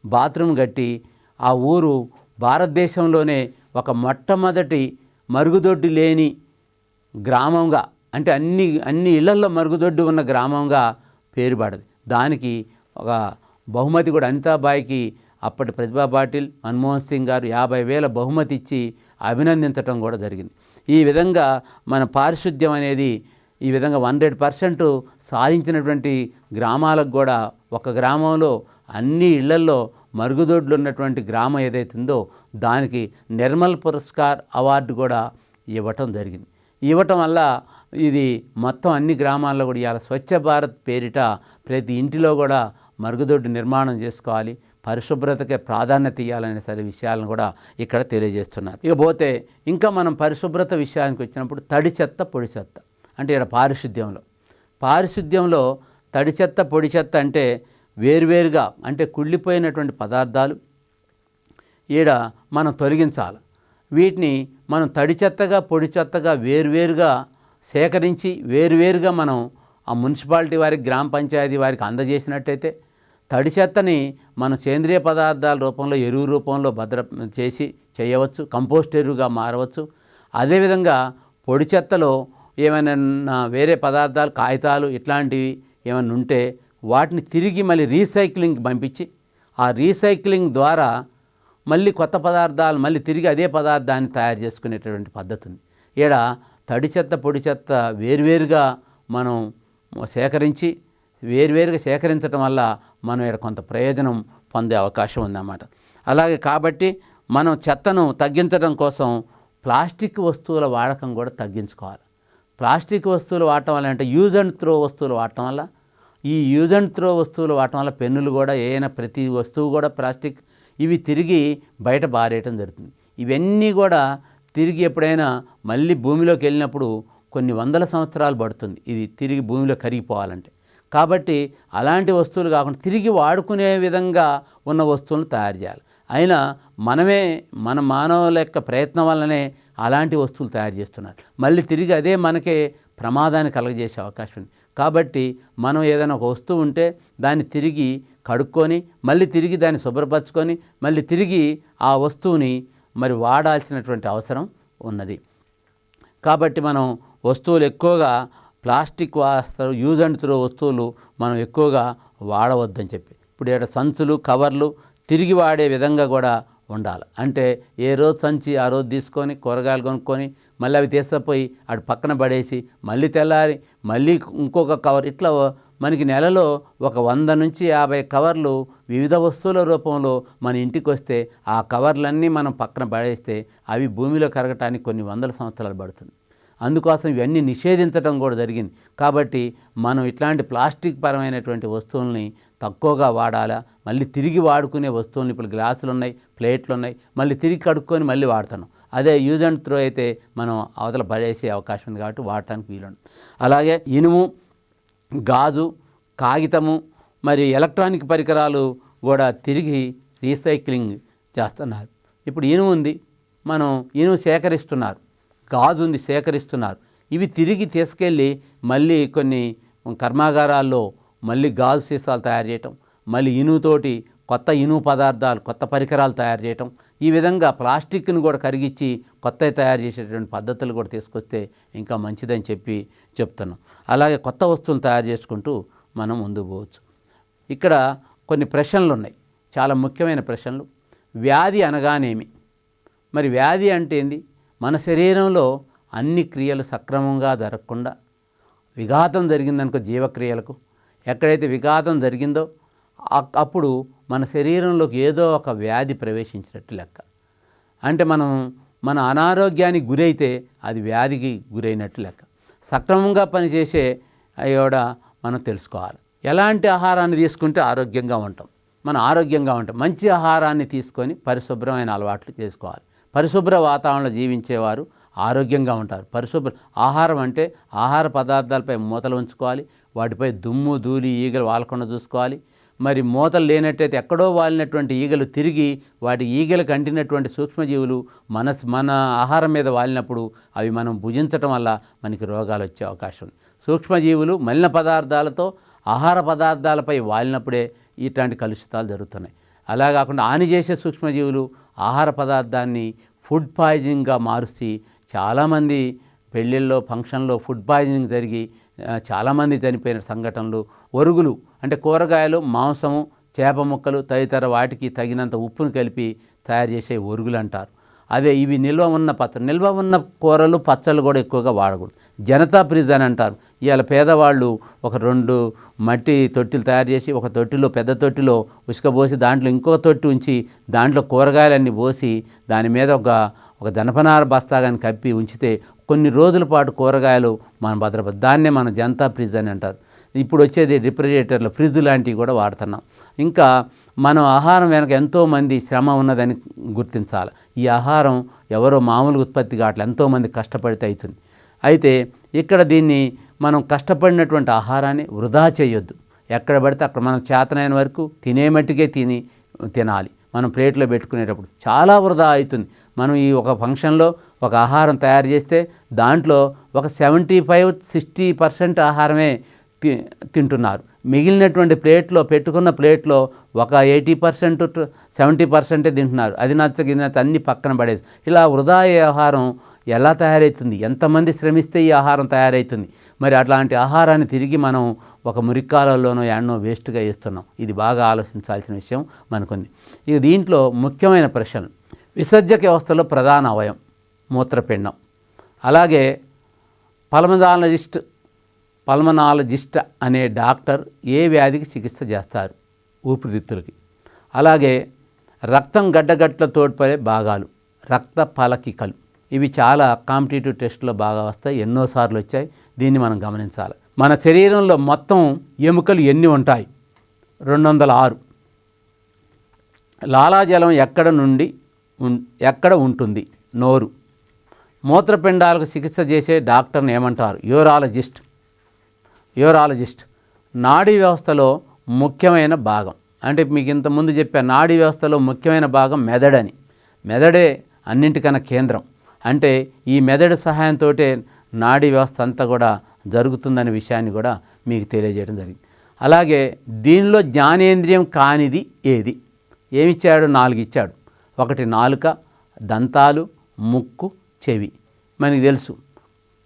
Speaker 1: బాత్రూమ్ కట్టి ఆ ఊరు భారతదేశంలోనే ఒక మొట్టమొదటి మరుగుదొడ్డి లేని గ్రామంగా అంటే అన్ని ఇళ్లల్లో మరుగుదొడ్డి ఉన్న గ్రామంగా పేరుపడది. దానికి ఒక బహుమతి కూడా అనితాబాయికి అప్పటి ప్రతిభా పాటిల్, మన్మోహన్ సింగ్ గారు 50,000 బహుమతి ఇచ్చి అభినందించడం కూడా జరిగింది. ఈ విధంగా మన పారిశుద్ధ్యం అనేది ఈ విధంగా 100% సాధించినటువంటి గ్రామాలకు కూడా ఒక గ్రామంలో అన్ని ఇళ్లల్లో మరుగుదొడ్లు ఉన్నటువంటి గ్రామం ఏదైతుందో దానికి నిర్మల్ పురస్కార్ అవార్డు కూడా ఇవ్వటం జరిగింది. ఇవ్వటం వల్ల ఇది మొత్తం అన్ని గ్రామాల్లో కూడా ఇవాళ స్వచ్ఛ భారత్ పేరిట ప్రతి ఇంటిలో కూడా మరుగుదొడ్డి నిర్మాణం చేసుకోవాలి, పరిశుభ్రతకే ప్రాధాన్యత ఇవ్వాలనే సరే విషయాలను కూడా ఇక్కడ తెలియజేస్తున్నారు. ఇకపోతే ఇంకా మనం పరిశుభ్రత విషయానికి వచ్చినప్పుడు తడి చెత్త, పొడి చెత్త అంటే ఇక్కడ పారిశుద్ధ్యంలో తడి చెత్త, పొడి చెత్త అంటే వేరువేరుగా అంటే కుళ్ళిపోయినటువంటి పదార్థాలు మనం తొలగించాలి. వీటిని మనం తడి చెత్తగా, పొడి చెత్తగా వేరువేరుగా సేకరించి వేరువేరుగా మనం ఆ మున్సిపాలిటీ వారికి, గ్రామ పంచాయతీ వారికి అందజేసినట్టయితే తడి చెత్తని మనం సేంద్రియ పదార్థాల రూపంలో, ఎరువు రూపంలో చేయవచ్చు, కంపోస్ట్ ఎరువుగా మారవచ్చు. అదేవిధంగా పొడి చెత్తలో ఏమైనా వేరే పదార్థాలు, కాగితాలు ఇట్లాంటివి ఏమైనా ఉంటే వాటిని తిరిగి మళ్ళీ రీసైక్లింగ్కి పంపించి ఆ రీసైక్లింగ్ ద్వారా మళ్ళీ కొత్త పదార్థాలు మళ్ళీ తిరిగి అదే పదార్థాన్ని తయారు చేసుకునేటటువంటి పద్ధతి ఉంది. తడి చెత్త, పొడి చెత్త వేరువేరుగా మనం వేరువేరుగా సేకరించడం వల్ల మనం కొంత ప్రయోజనం పొందే అవకాశం ఉందన్నమాట. అలాగే కాబట్టి మనం చెత్తను తగ్గించడం కోసం ప్లాస్టిక్ వస్తువుల వాడకం కూడా తగ్గించుకోవాలి. ప్లాస్టిక్ వస్తువులు వాడటం వల్ల అంటే యూజ్ అండ్ త్రో వస్తువులు వాడటం వల్ల ఈ యూజ్ అండ్ త్రో వస్తువులు వాడటం వల్ల పెన్నులు కూడా ప్రతి వస్తువు కూడా ప్లాస్టిక్ ఇవి తిరిగి బయట బారేయటం జరుగుతుంది. ఇవన్నీ కూడా తిరిగి ఎప్పుడైనా మళ్ళీ భూమిలోకి వెళ్ళినప్పుడు కొన్ని వందల సంవత్సరాలు పడుతుంది ఇది తిరిగి భూమిలో కరిగిపోవాలంటే. కాబట్టి అలాంటి వస్తువులు కాకుండా తిరిగి వాడుకునే విధంగా ఉన్న వస్తువులను తయారు చేయాలి. అయినా మన మానవుల యొక్క ప్రయత్నం వల్లనే అలాంటి వస్తువులు తయారు చేస్తున్నారు. మళ్ళీ తిరిగి అదే మనకే ప్రమాదాన్ని కలగజేసే అవకాశం ఉంది. కాబట్టి మనం ఏదైనా ఒక వస్తువు ఉంటే దాన్ని తిరిగి కడుక్కొని మళ్ళీ తిరిగి దాన్ని శుభ్రపరచుకొని మళ్ళీ తిరిగి ఆ వస్తువుని మరి వాడాల్సినటువంటి అవసరం ఉన్నది. కాబట్టి మనం వస్తువులు ఎక్కువగా ప్లాస్టిక్ వస్తువులు, యూజ్ అండ్ త్రో వస్తువులు మనం ఎక్కువగా వాడవద్దని చెప్పి, ఇప్పుడు ఇక్కడ సంచులు, కవర్లు తిరిగి వాడే విధంగా కూడా ఉండాలి. అంటే ఏ రోజు సంచి ఆ రోజు తీసుకొని కూరగాయలు కొనుక్కొని మళ్ళీ అవి తీసుకుపోయి అటు పక్కన పడేసి మళ్ళీ తెల్లారి మళ్ళీ ఇంకొక కవర్, ఇట్లా మనకి నెలలో ఒక 100 నుంచి 50 కవర్లు వివిధ వస్తువుల రూపంలో మన ఇంటికి వస్తే ఆ కవర్లన్నీ మనం పక్కన పడేస్తే అవి భూమిలో కరగటానికి కొన్ని వందల సంవత్సరాలు పడుతుంది. అందుకోసం ఇవన్నీ నిషేధించడం కూడా జరిగింది. కాబట్టి మనం ఇట్లాంటి ప్లాస్టిక్ పరమైనటువంటి వస్తువుల్ని తక్కువగా వాడాలా. మళ్ళీ తిరిగి వాడుకునే వస్తువుల్ని, ఇప్పుడు గ్లాసులు ఉన్నాయి, ప్లేట్లు ఉన్నాయి, మళ్ళీ తిరిగి కడుక్కొని మళ్ళీ వాడుతున్నాం. అదే యూజ్ అండ్ త్రో అయితే మనం అవతల పడేసే అవకాశం ఉంది కాబట్టి వాడటానికి వీలుంది. అలాగే ఇనుము, గాజు, కాగితము, మరి ఎలక్ట్రానిక్ పరికరాలు కూడా తిరిగి రీసైక్లింగ్ చేస్తున్నారు. ఇప్పుడు ఇనుము ఉంది, మనం ఇనుము సేకరిస్తున్నారు, గాజు ఉంది సేకరిస్తున్నారు. ఇవి తిరిగి తీసుకెళ్ళి మళ్ళీ కొన్ని కర్మాగారాల్లో మళ్ళీ గాజు సీసాలు తయారు చేయటం, మళ్ళీ ఇనుముతోటి కొత్త ఇనుము పదార్థాలు, కొత్త పరికరాలు తయారు చేయటం, ఈ విధంగా ప్లాస్టిక్ను కూడా కరిగించి కొత్తవి తయారు చేసేటువంటి పద్ధతులు కూడా తీసుకొస్తే ఇంకా మంచిదని చెప్తున్నాం. అలాగే కొత్త వస్తువులు తయారు చేసుకుంటూ మనం ముందుకు పోవచ్చు. ఇక్కడ కొన్ని ప్రశ్నలు ఉన్నాయి, చాలా ముఖ్యమైన ప్రశ్నలు. వ్యాధి అనగానేమి? మరి వ్యాధి అంటే ఏంది? మన శరీరంలో అన్ని క్రియలు సక్రమంగా జరగకుండా విఘాతం జరిగిందనుకో, జీవక్రియలకు ఎక్కడైతే విఘాతం జరిగిందో అప్పుడు మన శరీరంలోకి ఏదో ఒక వ్యాధి ప్రవేశించినట్టు లెక్క. అంటే మన అనారోగ్యానికి గురైతే అది వ్యాధికి గురైనట్టు లెక్క. సక్రమంగా పనిచేసే కూడా మనం తెలుసుకోవాలి. ఎలాంటి ఆహారాన్ని తీసుకుంటే ఆరోగ్యంగా ఉంటాం, మనం ఆరోగ్యంగా ఉంటాం. మంచి ఆహారాన్ని తీసుకొని పరిశుభ్రమైన అలవాట్లు చేసుకోవాలి. పరిశుభ్ర వాతావరణంలో జీవించేవారు ఆరోగ్యంగా ఉంటారు. పరిశుభ్ర ఆహారం అంటే ఆహార పదార్థాలపై మూతలు ఉంచుకోవాలి, వాటిపై దుమ్ము, ధూళి, ఈగలు వాలకుండా చూసుకోవాలి. మరి మూతలు లేనట్టయితే ఎక్కడో వాలినటువంటి ఈగలు తిరిగి వాటి ఈగలకు అంటినటువంటి సూక్ష్మజీవులు మన ఆహారం మీద వాలినప్పుడు అవి మనం భుజించటం వల్ల మనకి రోగాలు వచ్చే అవకాశం ఉంది. సూక్ష్మజీవులు మలిన పదార్థాలతో ఆహార పదార్థాలపై వాలినప్పుడే ఇట్లాంటి కలుషితాలు జరుగుతున్నాయి. అలా కాకుండా హాని చేసే సూక్ష్మజీవులు ఆహార పదార్థాన్ని ఫుడ్ పాయిజనింగ్గా మారుసి చాలామంది పెళ్ళిళ్ళలో, ఫంక్షన్లో ఫుడ్ పాయిజనింగ్ జరిగి చాలామంది చనిపోయిన సంఘటనలు. ఒరుగులు అంటే కూరగాయలు, మాంసము, చేప ముక్కలు తదితర వాటికి తగినంత ఉప్పును కలిపి తయారు చేసే ఒరుగులు అంటారు. అదే ఇవి నిల్వ ఉన్న కూరలు, పచ్చళ్ళు కూడా ఎక్కువగా వాడకూడదు. జనతా ఫ్రిడ్జ్ అని అంటారు. ఇవాళ పేదవాళ్ళు ఒక 2 మట్టి తొట్టిలు తయారు చేసి ఒక తొట్టిలో, పెద్ద తొట్టిలో ఉసుక పోసి దాంట్లో ఇంకొక తొట్టి ఉంచి దాంట్లో కూరగాయలన్నీ పోసి దాని మీద ఒక జనపనార బస్తాగాని కప్పి ఉంచితే కొన్ని రోజుల పాటు కూరగాయలు మనం దాన్నే మన జనతా ఫ్రిడ్జ్ అని అంటారు. ఇప్పుడు వచ్చేది రిఫ్రిజిరేటర్లు, ఫ్రిడ్జ్ లాంటివి కూడా వాడుతున్నాం. ఇంకా మనం ఆహారం వెనక ఎంతోమంది శ్రమ ఉన్నదని గుర్తించాలి. ఈ ఆహారం ఎవరో మామూలుగా ఉత్పత్తి కావట్లేదు, ఎంతోమంది కష్టపడితే అవుతుంది. అయితే ఇక్కడ దీన్ని మనం కష్టపడినటువంటి ఆహారాన్ని వృధా చేయొద్దు. ఎక్కడ పడితే అక్కడ మనం చేతనైన వరకు తినే మట్టికే తినాలి. మనం ప్లేట్లో పెట్టుకునేటప్పుడు చాలా వృధా అవుతుంది. మనం ఈ ఒక ఫంక్షన్లో ఒక ఆహారం తయారు చేస్తే దాంట్లో ఒక 75-60% ఆహారమే తింటున్నారు. మిగిలినటువంటి పెట్టుకున్న ప్లేట్లో ఒక 80%-70% తింటున్నారు. అది నచ్చ అన్ని పక్కన పడేది. ఇలా వృధా ఆహారం ఎలా తయారవుతుంది? ఎంతమంది శ్రమిస్తే ఈ ఆహారం తయారవుతుంది? మరి అట్లాంటి ఆహారాన్ని తిరిగి మనం ఒక మురికాలలోనో ఎన్నో వేస్ట్గా వేస్తున్నాం. ఇది బాగా ఆలోచించాల్సిన విషయం మనకుంది. ఇక దీంట్లో ముఖ్యమైన ప్రశ్నలు. విసర్జక వ్యవస్థలో ప్రధాన అవయవం మూత్రపిండం. అలాగే పల్మనాలజిస్ట్ అనే డాక్టర్ ఏ వ్యాధికి చికిత్స చేస్తారు? ఊపిరితిత్తులకి. అలాగే రక్తం గడ్డగట్ల తోడ్పడే భాగాలు, రక్త ఫలకికలు. ఇవి చాలా కాంపిటేటివ్ టెస్ట్లో బాగా వస్తాయి, ఎన్నోసార్లు వచ్చాయి. దీన్ని మనం గమనించాలి. మన శరీరంలో మొత్తం ఎముకలు ఎన్ని ఉంటాయి? 206. లాలాజలం ఎక్కడ ఉంటుంది? నోరు. మూత్రపిండాలకు చికిత్స చేసే డాక్టర్ని ఏమంటారు? యూరాలజిస్ట్. నాడీ వ్యవస్థలో ముఖ్యమైన భాగం అంటే మీకు ఇంతకుముందు చెప్పాను, నాడీ వ్యవస్థలో ముఖ్యమైన భాగం మెదడని. మెదడే అన్నింటికన్నా కేంద్రం. అంటే ఈ మెదడు సహాయంతో నాడీ వ్యవస్థ అంతా కూడా జరుగుతుందనే విషయాన్ని కూడా మీకు తెలియజేయడం జరిగింది. అలాగే దీనిలో జ్ఞానేంద్రియం కానిది ఏది? ఏమిచ్చాడు? 4 ఇచ్చాడు. ఒకటి నాలుక, దంతాలు, ముక్కు, చెవి. మనకి తెలుసు.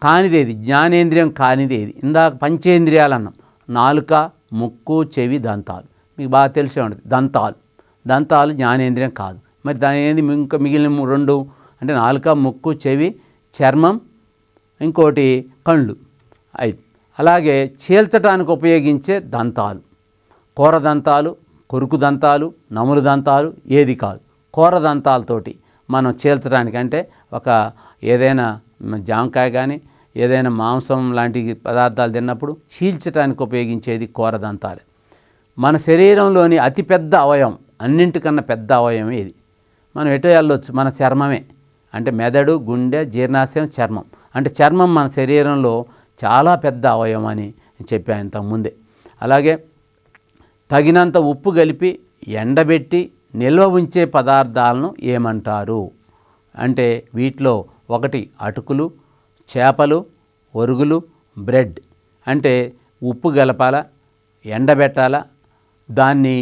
Speaker 1: కానిదేది? జ్ఞానేంద్రియం కానిదేది? ఇందాక పంచేంద్రియాలు అన్నాం. నాలుక, ముక్కు, చెవి, దంతాలు. మీకు బాగా తెలిసే ఉంటుంది. దంతాలు జ్ఞానేంద్రియం కాదు. మరి దాని ఏంది? ఇంకా మిగిలిన 2 అంటే నాలుక, ముక్కు, చెవి, చర్మం, ఇంకోటి కళ్ళు. 5. అలాగే చీల్చడానికి ఉపయోగించే దంతాలు, కూర దంతాలు, కొరుకు దంతాలు, నములు దంతాలు ఏది కాదు. కూర దంతాలతోటి మనం చీల్చడానికి, అంటే ఒక ఏదైనా జామకాయ కానీ ఏదైనా మాంసం లాంటి పదార్థాలు తిన్నప్పుడు చీల్చడానికి ఉపయోగించేది కూర దంతాలే. మన శరీరంలోని అతిపెద్ద అవయవం, అన్నింటికన్నా పెద్ద అవయవం ఏది? మనం ఎటు వెళ్ళొచ్చు? మన చర్మమే. అంటే మెదడు, గుండె, జీర్ణాశయం, చర్మం. అంటే చర్మం మన శరీరంలో చాలా పెద్ద అవయవం అని చెప్పాను ఇంతకుముందే. అలాగే తగినంత ఉప్పు కలిపి ఎండబెట్టి నిల్వ ఉంచే పదార్థాలను ఏమంటారు? అంటే వీటిలో ఒకటి అటుకులు, చేపలు, ఒరుగులు, బ్రెడ్. అంటే ఉప్పు గలపాల, ఎండబెట్టాల, దాన్ని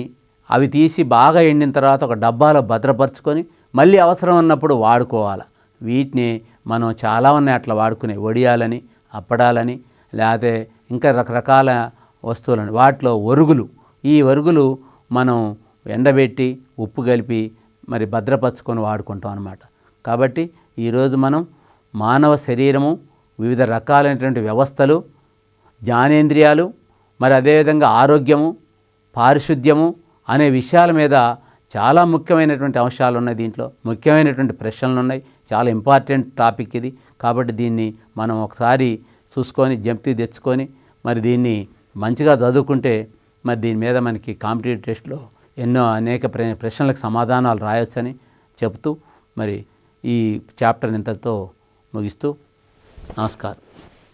Speaker 1: అవి తీసి బాగా ఎండిన తర్వాత ఒక డబ్బాలో భద్రపరుచుకొని మళ్ళీ అవసరం ఉన్నప్పుడు వాడుకోవాలి. వీటిని మనం చాలా ఉన్నాయి అట్లా వాడుకునే, వడియాలని, అప్పడాలని, లేకపోతే ఇంకా రకరకాల వస్తువులని. వాటిలో ఒరుగులు, ఈ ఒరుగులు మనం ఎండబెట్టి ఉప్పు కలిపి మరి భద్రపరుచుకొని వాడుకుంటాం అన్నమాట. కాబట్టి ఈరోజు మనం మానవ శరీరము, వివిధ రకాలైనటువంటి వ్యవస్థలు, జ్ఞానేంద్రియాలు, మరి అదేవిధంగా ఆరోగ్యము, పారిశుద్ధ్యము అనే విషయాల మీద చాలా ముఖ్యమైనటువంటి అంశాలు ఉన్నాయి. దీంట్లో ముఖ్యమైనటువంటి ప్రశ్నలు ఉన్నాయి. చాలా ఇంపార్టెంట్ టాపిక్ ఇది. కాబట్టి దీన్ని మనం ఒకసారి చూసుకొని జ్ఞప్తి తెచ్చుకొని మరి దీన్ని మంచిగా చదువుకుంటే మరి దీని మీద మనకి కాంపిటేటివ్ టెస్ట్లో అనేక ప్రశ్నలకు సమాధానాలు రాయొచ్చని చెబుతూ మరి ఈ చాప్టర్ ఇంతతో ముగిస్తూ నమస్కారం.